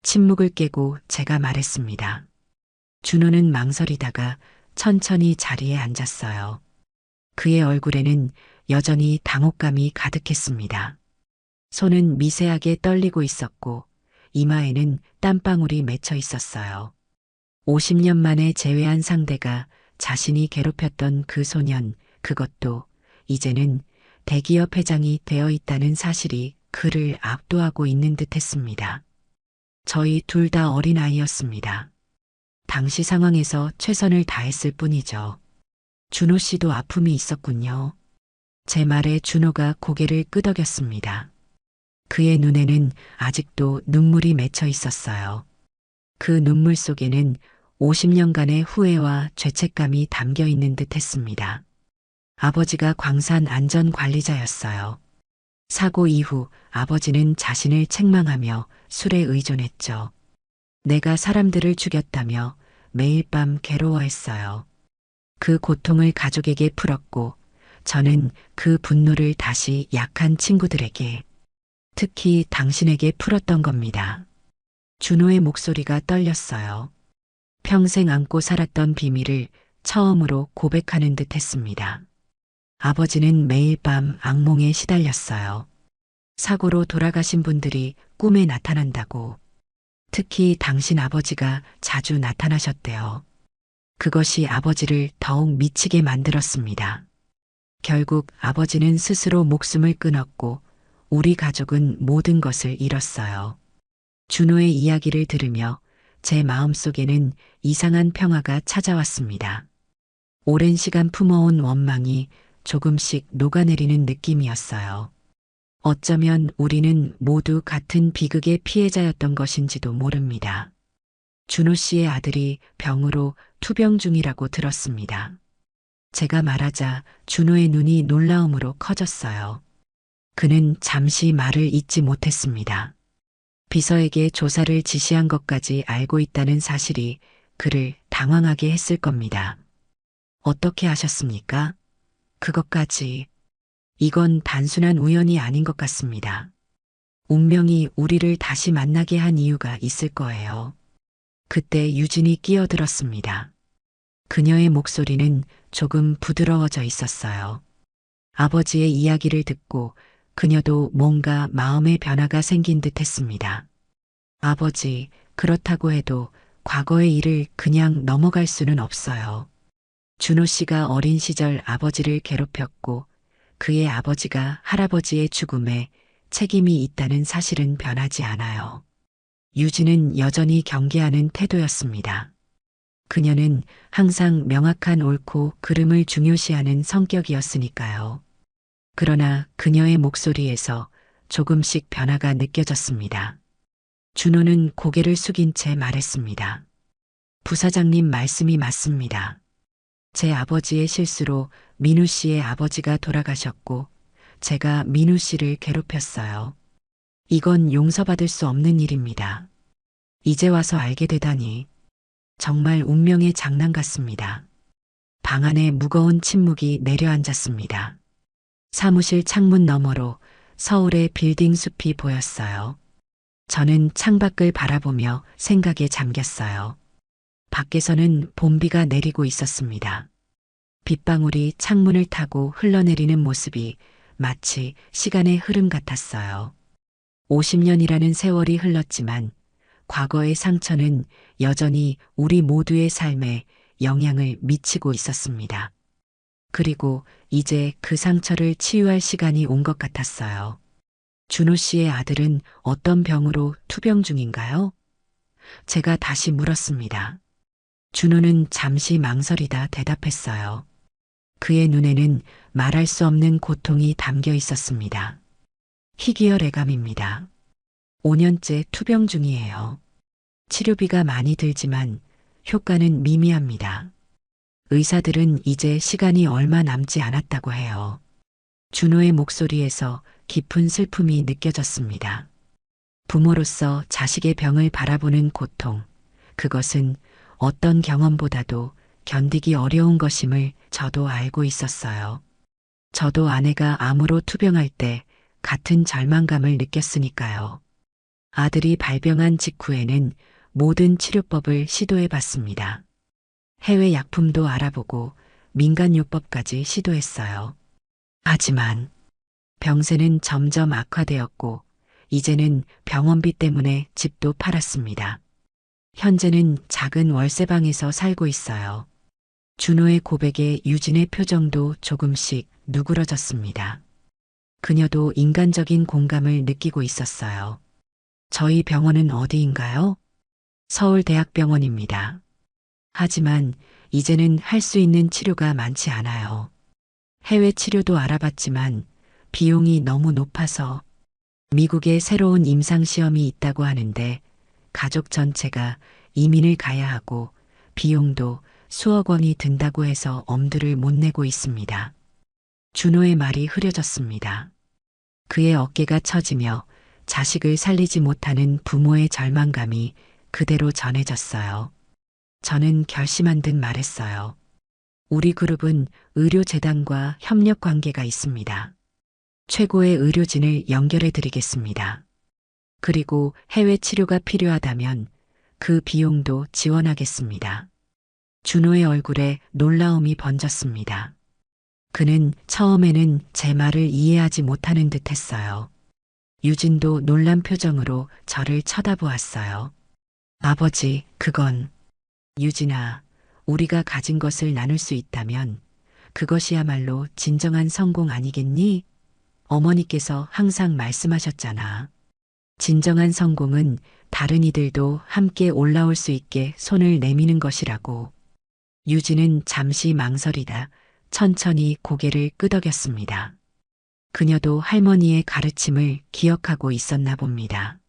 침묵을 깨고 제가 말했습니다. 준호는 망설이다가 천천히 자리에 앉았어요. 그의 얼굴에는 여전히 당혹감이 가득했습니다. 손은 미세하게 떨리고 있었고 이마에는 땀방울이 맺혀 있었어요. 50년 만에 재회한 상대가 자신이 괴롭혔던 그 소년, 그것도 이제는 대기업 회장이 되어 있다는 사실이 그를 압도하고 있는 듯 했습니다. 저희 둘 다 어린아이였습니다. 당시 상황에서 최선을 다했을 뿐이죠. 준호 씨도 아픔이 있었군요. 제 말에 준호가 고개를 끄덕였습니다. 그의 눈에는 아직도 눈물이 맺혀 있었어요. 그 눈물 속에는 50년간의 후회와 죄책감이 담겨 있는 듯 했습니다. 아버지가 광산 안전관리자였어요. 사고 이후 아버지는 자신을 책망하며 술에 의존했죠. 내가 사람들을 죽였다며 매일 밤 괴로워했어요. 그 고통을 가족에게 풀었고 저는 그 분노를 다시 약한 친구들에게, 특히 당신에게 풀었던 겁니다. 준호의 목소리가 떨렸어요. 평생 안고 살았던 비밀을 처음으로 고백하는 듯 했습니다. 아버지는 매일 밤 악몽에 시달렸어요. 사고로 돌아가신 분들이 꿈에 나타난다고. 특히 당신 아버지가 자주 나타나셨대요. 그것이 아버지를 더욱 미치게 만들었습니다. 결국 아버지는 스스로 목숨을 끊었고 우리 가족은 모든 것을 잃었어요. 준호의 이야기를 들으며 제 마음속에는 이상한 평화가 찾아왔습니다. 오랜 시간 품어온 원망이 조금씩 녹아내리는 느낌이었어요. 어쩌면 우리는 모두 같은 비극의 피해자였던 것인지도 모릅니다. 준호 씨의 아들이 병으로 투병 중이라고 들었습니다. 제가 말하자 준호의 눈이 놀라움으로 커졌어요. 그는 잠시 말을 잇지 못했습니다. 비서에게 조사를 지시한 것까지 알고 있다는 사실이 그를 당황하게 했을 겁니다. 어떻게 하셨습니까? 그것까지. 이건 단순한 우연이 아닌 것 같습니다. 운명이 우리를 다시 만나게 한 이유가 있을 거예요. 그때 유진이 끼어들었습니다. 그녀의 목소리는 조금 부드러워져 있었어요. 아버지의 이야기를 듣고 그녀도 뭔가 마음의 변화가 생긴 듯 했습니다. 아버지, 그렇다고 해도 과거의 일을 그냥 넘어갈 수는 없어요. 준호 씨가 어린 시절 아버지를 괴롭혔고 그의 아버지가 할아버지의 죽음에 책임이 있다는 사실은 변하지 않아요. 유진은 여전히 경계하는 태도였습니다. 그녀는 항상 명확한 옳고 그름을 중요시하는 성격이었으니까요. 그러나 그녀의 목소리에서 조금씩 변화가 느껴졌습니다. 준호는 고개를 숙인 채 말했습니다. 부사장님 말씀이 맞습니다. 제 아버지의 실수로 민우 씨의 아버지가 돌아가셨고 제가 민우 씨를 괴롭혔어요. 이건 용서받을 수 없는 일입니다. 이제 와서 알게 되다니 정말 운명의 장난 같습니다. 방 안에 무거운 침묵이 내려앉았습니다. 사무실 창문 너머로 서울의 빌딩 숲이 보였어요. 저는 창밖을 바라보며 생각에 잠겼어요. 밖에서는 봄비가 내리고 있었습니다. 빗방울이 창문을 타고 흘러내리는 모습이 마치 시간의 흐름 같았어요. 50년이라는 세월이 흘렀지만 과거의 상처는 여전히 우리 모두의 삶에 영향을 미치고 있었습니다. 그리고 이제 그 상처를 치유할 시간이 온 것 같았어요. 준호 씨의 아들은 어떤 병으로 투병 중인가요? 제가 다시 물었습니다. 준호는 잠시 망설이다 대답했어요. 그의 눈에는 말할 수 없는 고통이 담겨 있었습니다. 희귀혈애감입니다. 5년째 투병 중이에요. 치료비가 많이 들지만 효과는 미미합니다. 의사들은 이제 시간이 얼마 남지 않았다고 해요. 준호의 목소리에서 깊은 슬픔이 느껴졌습니다. 부모로서 자식의 병을 바라보는 고통, 그것은 어떤 경험보다도 견디기 어려운 것임을 저도 알고 있었어요. 저도 아내가 암으로 투병할 때 같은 절망감을 느꼈으니까요. 아들이 발병한 직후에는 모든 치료법을 시도해 봤습니다. 해외 약품도 알아보고 민간요법까지 시도했어요. 하지만 병세는 점점 악화되었고 이제는 병원비 때문에 집도 팔았습니다. 현재는 작은 월세방에서 살고 있어요. 준호의 고백에 유진의 표정도 조금씩 누그러졌습니다. 그녀도 인간적인 공감을 느끼고 있었어요. 저희 병원은 어디인가요? 서울대학병원입니다. 하지만 이제는 할 수 있는 치료가 많지 않아요. 해외 치료도 알아봤지만 비용이 너무 높아서 미국에 새로운 임상시험이 있다고 하는데 가족 전체가 이민을 가야 하고 비용도 수억 원이 든다고 해서 엄두를 못 내고 있습니다. 준호의 말이 흐려졌습니다. 그의 어깨가 처지며 자식을 살리지 못하는 부모의 절망감이 그대로 전해졌어요. 저는 결심한 듯 말했어요. 우리 그룹은 의료재단과 협력 관계가 있습니다. 최고의 의료진을 연결해 드리겠습니다. 그리고 해외 치료가 필요하다면 그 비용도 지원하겠습니다. 준호의 얼굴에 놀라움이 번졌습니다. 그는 처음에는 제 말을 이해하지 못하는 듯 했어요. 유진도 놀란 표정으로 저를 쳐다보았어요. 아버지, 그건 유진아, 우리가 가진 것을 나눌 수 있다면 그것이야말로 진정한 성공 아니겠니? 어머니께서 항상 말씀하셨잖아. 진정한 성공은 다른 이들도 함께 올라올 수 있게 손을 내미는 것이라고. 유진은 잠시 망설이다 천천히 고개를 끄덕였습니다. 그녀도 할머니의 가르침을 기억하고 있었나 봅니다.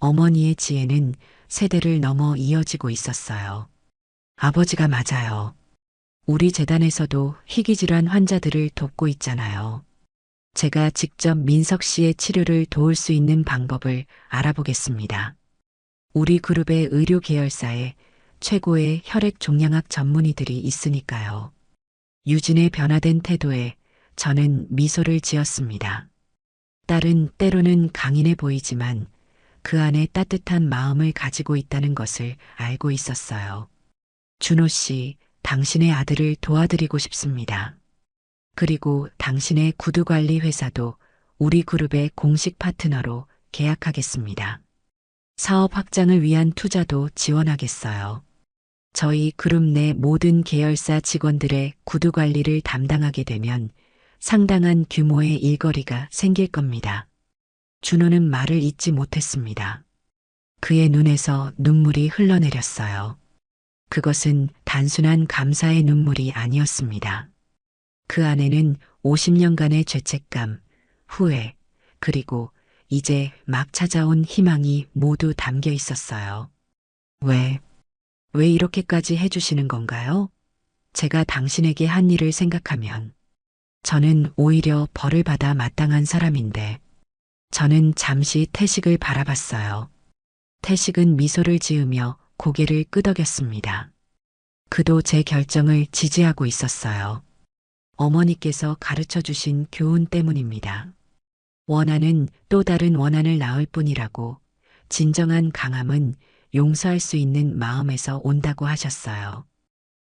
어머니의 지혜는 세대를 넘어 이어지고 있었어요. 아버지가 맞아요. 우리 재단에서도 희귀질환 환자들을 돕고 있잖아요. 제가 직접 민석 씨의 치료를 도울 수 있는 방법을 알아보겠습니다. 우리 그룹의 의료 계열사에 최고의 혈액 종양학 전문의들이 있으니까요. 유진의 변화된 태도에 저는 미소를 지었습니다. 딸은 때로는 강인해 보이지만 그 안에 따뜻한 마음을 가지고 있다는 것을 알고 있었어요. 준호 씨, 당신의 아들을 도와드리고 싶습니다. 그리고 당신의 구두관리 회사도 우리 그룹의 공식 파트너로 계약하겠습니다. 사업 확장을 위한 투자도 지원하겠어요. 저희 그룹 내 모든 계열사 직원들의 구두관리를 담당하게 되면 상당한 규모의 일거리가 생길 겁니다. 준호는 말을 잇지 못했습니다. 그의 눈에서 눈물이 흘러내렸어요. 그것은 단순한 감사의 눈물이 아니었습니다. 그 안에는 50년간의 죄책감, 후회, 그리고 이제 막 찾아온 희망이 모두 담겨 있었어요. 왜 이렇게까지 해주시는 건가요? 제가 당신에게 한 일을 생각하면 저는 오히려 벌을 받아 마땅한 사람인데, 저는 잠시 태식을 바라봤어요. 태식은 미소를 지으며 고개를 끄덕였습니다. 그도 제 결정을 지지하고 있었어요. 어머니께서 가르쳐 주신 교훈 때문입니다. 원한은 또 다른 원한을 낳을 뿐이라고, 진정한 강함은 용서할 수 있는 마음에서 온다고 하셨어요.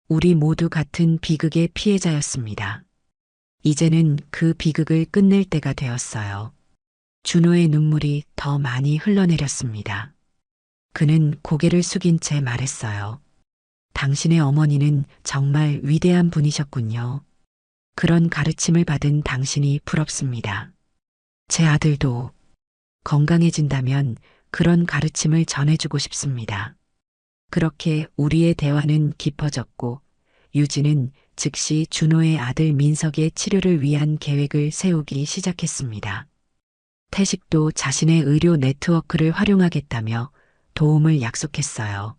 우리 모두 같은 비극의 피해자였습니다. 이제는 그 비극을 끝낼 때가 되었어요. 준호의 눈물이 더 많이 흘러내렸습니다. 그는 고개를 숙인 채 말했어요. 당신의 어머니는 정말 위대한 분이셨군요. 그런 가르침을 받은 당신이 부럽습니다. 제 아들도 건강해진다면 그런 가르침을 전해주고 싶습니다. 그렇게 우리의 대화는 깊어졌고, 유진은 즉시 준호의 아들 민석의 치료를 위한 계획을 세우기 시작했습니다. 태식도 자신의 의료 네트워크를 활용하겠다며 도움을 약속했어요.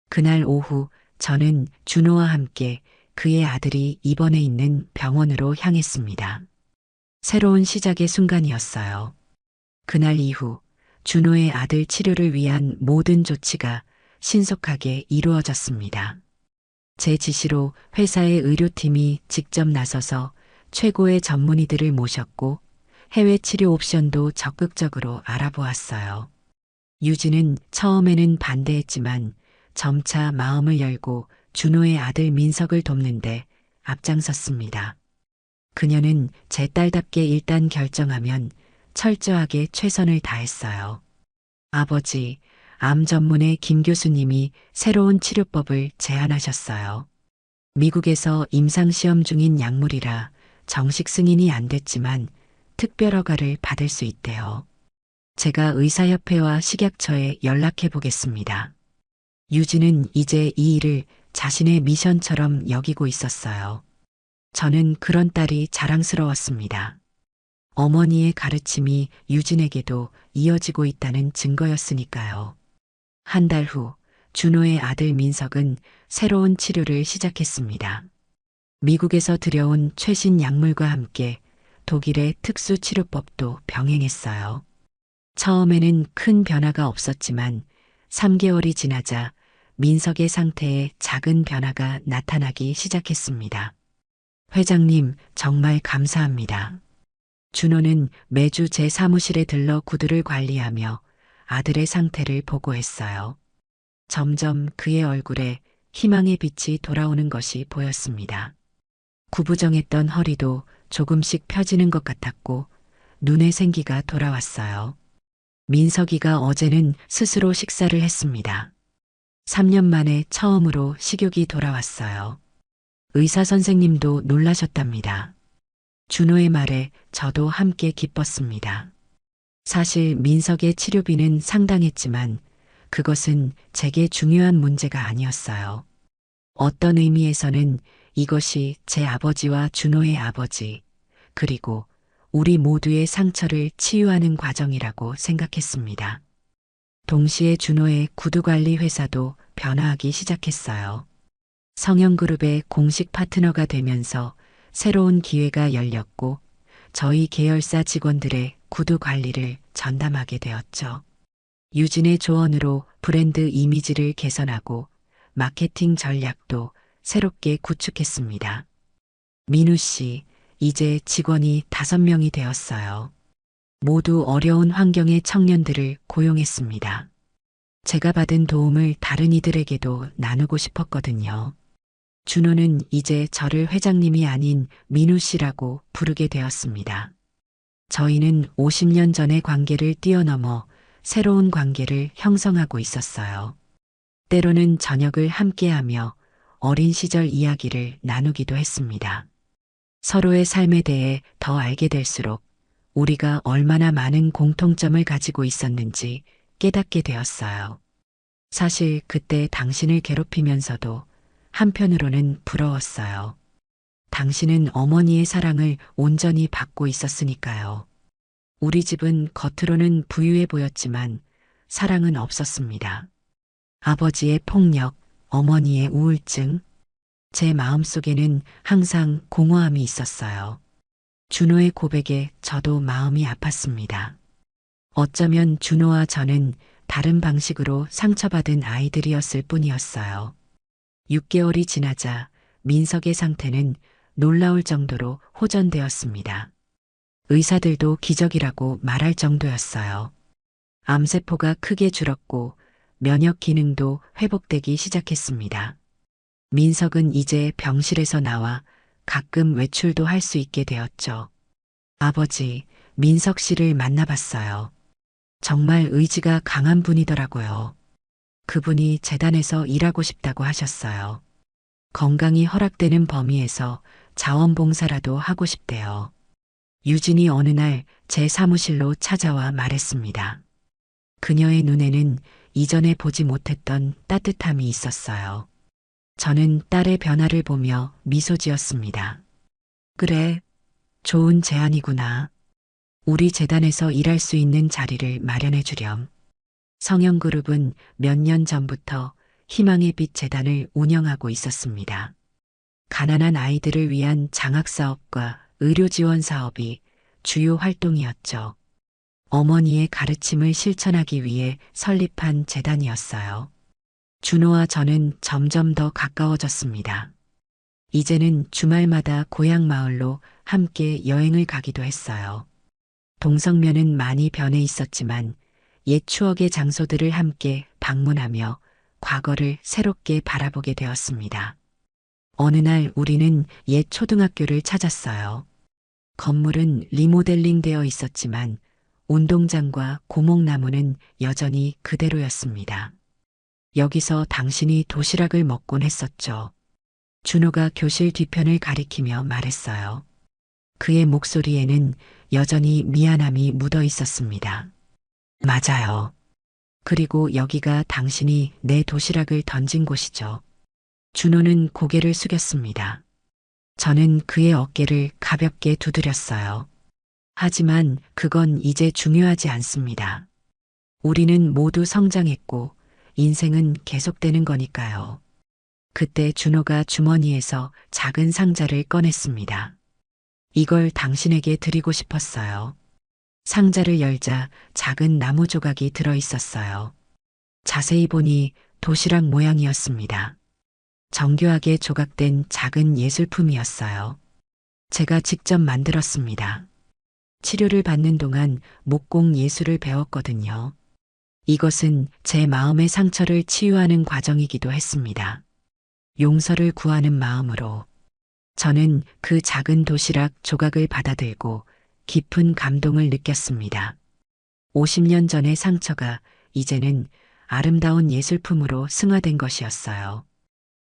그날 오후 저는 준호와 함께 그의 아들이 입원해 있는 병원으로 향했습니다. 새로운 시작의 순간이었어요. 그날 이후 준호의 아들 치료를 위한 모든 조치가 신속하게 이루어졌습니다. 제 지시로 회사의 의료팀이 직접 나서서 최고의 전문의들을 모셨고 해외 치료 옵션도 적극적으로 알아보았어요. 유진은 처음에는 반대했지만 점차 마음을 열고 준호의 아들 민석을 돕는데 앞장섰습니다. 그녀는 제 딸답게 일단 결정하면 철저하게 최선을 다했어요. 아버지, 암 전문의 김 교수님이 새로운 치료법을 제안하셨어요. 미국에서 임상시험 중인 약물이라 정식 승인이 안 됐지만 특별 허가를 받을 수 있대요. 제가 의사협회와 식약처에 연락해 보겠습니다. 유진은 이제 이 일을 자신의 미션처럼 여기고 있었어요. 저는 그런 딸이 자랑스러웠습니다. 어머니의 가르침이 유진에게도 이어지고 있다는 증거였으니까요. 한 달 후, 준호의 아들 민석은 새로운 치료를 시작했습니다. 미국에서 들여온 최신 약물과 함께 독일의 특수 치료법도 병행했어요. 처음에는 큰 변화가 없었지만 3개월이 지나자 민석의 상태에 작은 변화가 나타나기 시작했습니다. 회장님, 정말 감사합니다. 준호는 매주 제 사무실에 들러 구두를 관리하며 아들의 상태를 보고했어요. 점점 그의 얼굴에 희망의 빛이 돌아오는 것이 보였습니다. 구부정했던 허리도 조금씩 펴지는 것 같았고 눈에 생기가 돌아왔어요. 민석이가 어제는 스스로 식사를 했습니다. 3년 만에 처음으로 식욕이 돌아왔어요. 의사 선생님도 놀라셨답니다. 준호의 말에 저도 함께 기뻤습니다. 사실 민석의 치료비는 상당했지만 그것은 제게 중요한 문제가 아니었어요. 어떤 의미에서는 이것이 제 아버지와 준호의 아버지, 그리고 우리 모두의 상처를 치유하는 과정이라고 생각했습니다. 동시에 준호의 구두관리 회사도 변화하기 시작했어요. 성형그룹의 공식 파트너가 되면서 새로운 기회가 열렸고 저희 계열사 직원들의 구두 관리를 전담하게 되었죠. 유진의 조언으로 브랜드 이미지를 개선하고 마케팅 전략도 새롭게 구축했습니다. 민우 씨, 이제 직원이 5명이 되었어요. 모두 어려운 환경의 청년들을 고용했습니다. 제가 받은 도움을 다른 이들에게도 나누고 싶었거든요. 준호는 이제 저를 회장님이 아닌 민우 씨라고 부르게 되었습니다. 저희는 50년 전의 관계를 뛰어넘어 새로운 관계를 형성하고 있었어요. 때로는 저녁을 함께하며 어린 시절 이야기를 나누기도 했습니다. 서로의 삶에 대해 더 알게 될수록 우리가 얼마나 많은 공통점을 가지고 있었는지 깨닫게 되었어요. 사실 그때 당신을 괴롭히면서도 한편으로는 부러웠어요. 당신은 어머니의 사랑을 온전히 받고 있었으니까요. 우리 집은 겉으로는 부유해 보였지만 사랑은 없었습니다. 아버지의 폭력, 어머니의 우울증, 제 마음속에는 항상 공허함이 있었어요. 준호의 고백에 저도 마음이 아팠습니다. 어쩌면 준호와 저는 다른 방식으로 상처받은 아이들이었을 뿐이었어요. 6개월이 지나자 민석의 상태는 놀라울 정도로 호전되었습니다. 의사들도 기적이라고 말할 정도였어요. 암세포가 크게 줄었고 면역 기능도 회복되기 시작했습니다. 민석은 이제 병실에서 나와 가끔 외출도 할 수 있게 되었죠. 아버지, 민석 씨를 만나봤어요. 정말 의지가 강한 분이더라고요. 그분이 재단에서 일하고 싶다고 하셨어요. 건강이 허락되는 범위에서 자원봉사라도 하고 싶대요. 유진이 어느 날 제 사무실로 찾아와 말했습니다. 그녀의 눈에는 이전에 보지 못했던 따뜻함이 있었어요. 저는 딸의 변화를 보며 미소 지었습니다. 그래, 좋은 제안이구나. 우리 재단에서 일할 수 있는 자리를 마련해 주렴. 성영그룹은 몇 년 전부터 희망의 빛 재단을 운영하고 있었습니다. 가난한 아이들을 위한 장학사업과 의료 지원 사업이 주요 활동이었죠. 어머니의 가르침을 실천하기 위해 설립한 재단이었어요. 준호와 저는 점점 더 가까워졌습니다. 이제는 주말마다 고향 마을로 함께 여행을 가기도 했어요. 동성면은 많이 변해 있었지만 옛 추억의 장소들을 함께 방문하며 과거를 새롭게 바라보게 되었습니다. 어느 날 우리는 옛 초등학교를 찾았어요. 건물은 리모델링 되어 있었지만 운동장과 고목나무는 여전히 그대로였습니다. 여기서 당신이 도시락을 먹곤 했었죠. 준호가 교실 뒤편을 가리키며 말했어요. 그의 목소리에는 여전히 미안함이 묻어 있었습니다. 맞아요. 그리고 여기가 당신이 내 도시락을 던진 곳이죠. 준호는 고개를 숙였습니다. 저는 그의 어깨를 가볍게 두드렸어요. 하지만 그건 이제 중요하지 않습니다. 우리는 모두 성장했고 인생은 계속되는 거니까요. 그때 준호가 주머니에서 작은 상자를 꺼냈습니다. 이걸 당신에게 드리고 싶었어요. 상자를 열자 작은 나무 조각이 들어 있었어요. 자세히 보니 도시락 모양이었습니다. 정교하게 조각된 작은 예술품이었어요. 제가 직접 만들었습니다. 치료를 받는 동안 목공 예술을 배웠거든요. 이것은 제 마음의 상처를 치유하는 과정이기도 했습니다. 용서를 구하는 마음으로 저는 그 작은 도시락 조각을 받아들고 깊은 감동을 느꼈습니다. 50년 전의 상처가 이제는 아름다운 예술품으로 승화된 것이었어요.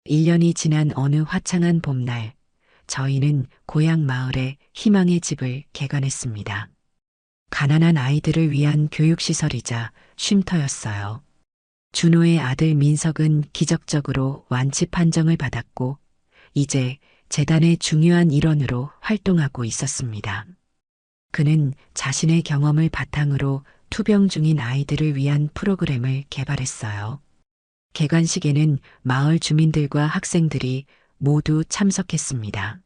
1년이 지난 어느 화창한 봄날, 저희는 고향 마을에 희망의 집을 개관했습니다. 가난한 아이들을 위한 교육시설이자 쉼터였어요. 준호의 아들 민석은 기적적으로 완치 판정을 받았고, 이제 재단의 중요한 일원으로 활동하고 있었습니다. 그는 자신의 경험을 바탕으로 투병 중인 아이들을 위한 프로그램을 개발했어요. 개관식에는 마을 주민들과 학생들이 모두 참석했습니다.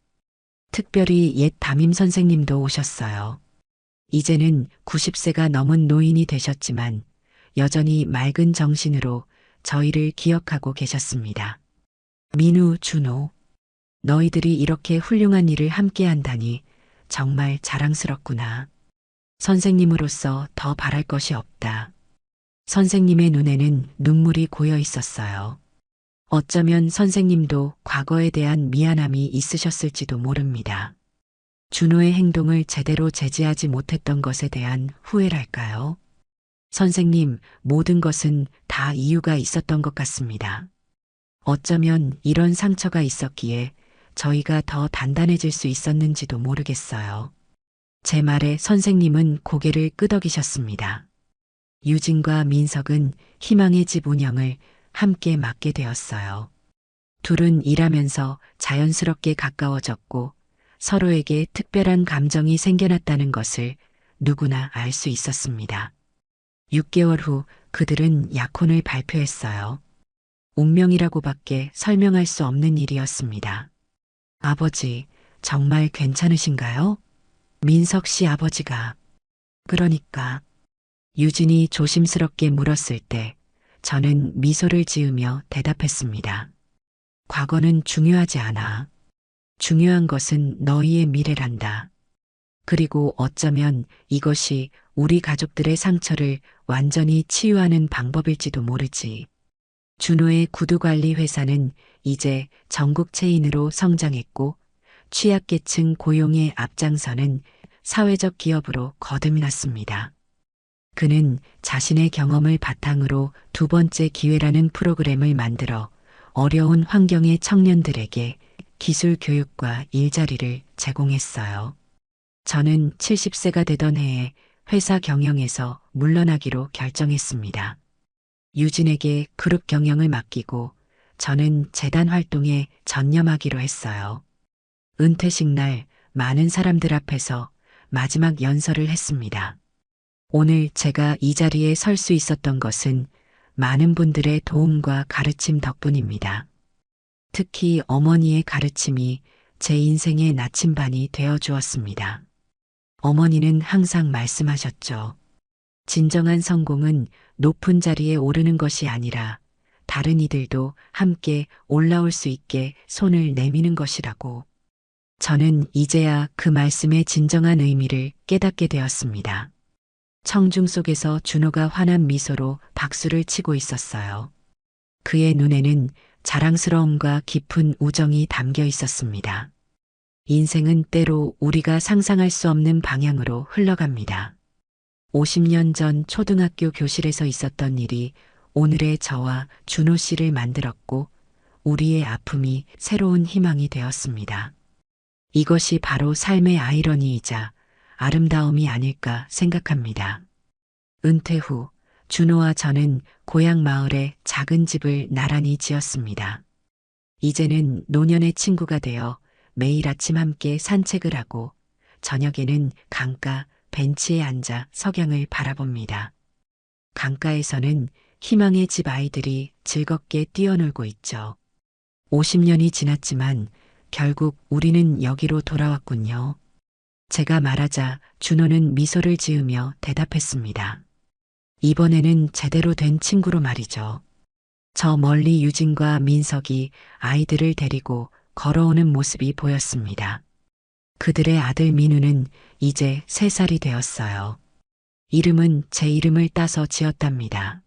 특별히 옛 담임 선생님도 오셨어요. 이제는 90세가 넘은 노인이 되셨지만 여전히 맑은 정신으로 저희를 기억하고 계셨습니다. 민우, 준호, 너희들이 이렇게 훌륭한 일을 함께 한다니 정말 자랑스럽구나. 선생님으로서 더 바랄 것이 없다. 선생님의 눈에는 눈물이 고여 있었어요. 어쩌면 선생님도 과거에 대한 미안함이 있으셨을지도 모릅니다. 준호의 행동을 제대로 제지하지 못했던 것에 대한 후회랄까요? 선생님, 모든 것은 다 이유가 있었던 것 같습니다. 어쩌면 이런 상처가 있었기에 저희가 더 단단해질 수 있었는지도 모르겠어요. 제 말에 선생님은 고개를 끄덕이셨습니다. 유진과 민석은 희망의 집 운영을 함께 맡게 되었어요. 둘은 일하면서 자연스럽게 가까워졌고 서로에게 특별한 감정이 생겨났다는 것을 누구나 알 수 있었습니다. 6개월 후 그들은 약혼을 발표했어요. 운명이라고밖에 설명할 수 없는 일이었습니다. 아버지, 정말 괜찮으신가요? 민석 씨 아버지가. 그러니까 유진이 조심스럽게 물었을 때 저는 미소를 지으며 대답했습니다. 과거는 중요하지 않아. 중요한 것은 너희의 미래란다. 그리고 어쩌면 이것이 우리 가족들의 상처를 완전히 치유하는 방법일지도 모르지. 준호의 구두관리 회사는 이제 전국 체인으로 성장했고 취약계층 고용에 앞장서는 사회적 기업으로 거듭났습니다. 그는 자신의 경험을 바탕으로 두 번째 기회라는 프로그램을 만들어 어려운 환경의 청년들에게 기술 교육과 일자리를 제공했어요. 저는 70세가 되던 해에 회사 경영에서 물러나기로 결정했습니다. 유진에게 그룹 경영을 맡기고 저는 재단 활동에 전념하기로 했어요. 은퇴식 날 많은 사람들 앞에서 마지막 연설을 했습니다. 오늘 제가 이 자리에 설 수 있었던 것은 많은 분들의 도움과 가르침 덕분입니다. 특히 어머니의 가르침이 제 인생의 나침반이 되어 주었습니다. 어머니는 항상 말씀하셨죠. 진정한 성공은 높은 자리에 오르는 것이 아니라 다른 이들도 함께 올라올 수 있게 손을 내미는 것이라고. 저는 이제야 그 말씀의 진정한 의미를 깨닫게 되었습니다. 청중 속에서 준호가 환한 미소로 박수를 치고 있었어요. 그의 눈에는 자랑스러움과 깊은 우정이 담겨 있었습니다. 인생은 때로 우리가 상상할 수 없는 방향으로 흘러갑니다. 50년 전 초등학교 교실에서 있었던 일이 오늘의 저와 준호 씨를 만들었고 우리의 아픔이 새로운 희망이 되었습니다. 이것이 바로 삶의 아이러니이자 아름다움이 아닐까 생각합니다. 은퇴 후 준호와 저는 고향 마을에 작은 집을 나란히 지었습니다. 이제는 노년의 친구가 되어 매일 아침 함께 산책을 하고 저녁에는 강가 벤치에 앉아 석양을 바라봅니다. 강가에서는 희망의 집 아이들이 즐겁게 뛰어놀고 있죠. 50년이 지났지만 결국 우리는 여기로 돌아왔군요. 제가 말하자 준호는 미소를 지으며 대답했습니다. 이번에는 제대로 된 친구로 말이죠. 저 멀리 유진과 민석이 아이들을 데리고 걸어오는 모습이 보였습니다. 그들의 아들 민우는 이제 3살이 되었어요. 이름은 제 이름을 따서 지었답니다.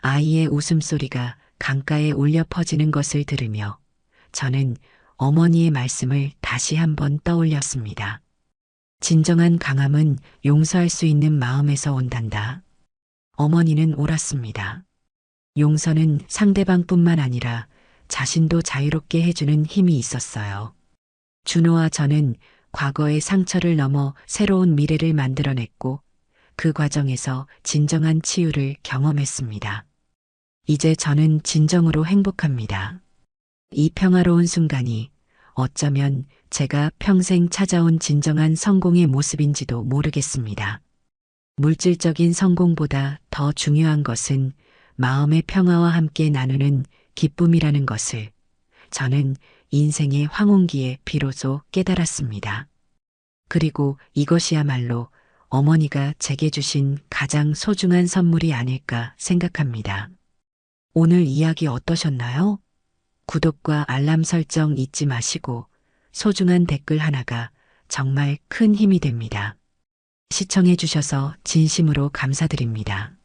아이의 웃음소리가 강가에 울려 퍼지는 것을 들으며 저는 어머니의 말씀을 다시 한번 떠올렸습니다. 진정한 강함은 용서할 수 있는 마음에서 온단다. 어머니는 옳았습니다. 용서는 상대방뿐만 아니라 자신도 자유롭게 해주는 힘이 있었어요. 준호와 저는 과거의 상처를 넘어 새로운 미래를 만들어냈고 그 과정에서 진정한 치유를 경험했습니다. 이제 저는 진정으로 행복합니다. 이 평화로운 순간이 어쩌면 제가 평생 찾아온 진정한 성공의 모습인지도 모르겠습니다. 물질적인 성공보다 더 중요한 것은 마음의 평화와 함께 나누는 기쁨이라는 것을 저는 인생의 황혼기에 비로소 깨달았습니다. 그리고 이것이야말로 어머니가 제게 주신 가장 소중한 선물이 아닐까 생각합니다. 오늘 이야기 어떠셨나요? 구독과 알람 설정 잊지 마시고 소중한 댓글 하나가 정말 큰 힘이 됩니다. 시청해 주셔서 진심으로 감사드립니다.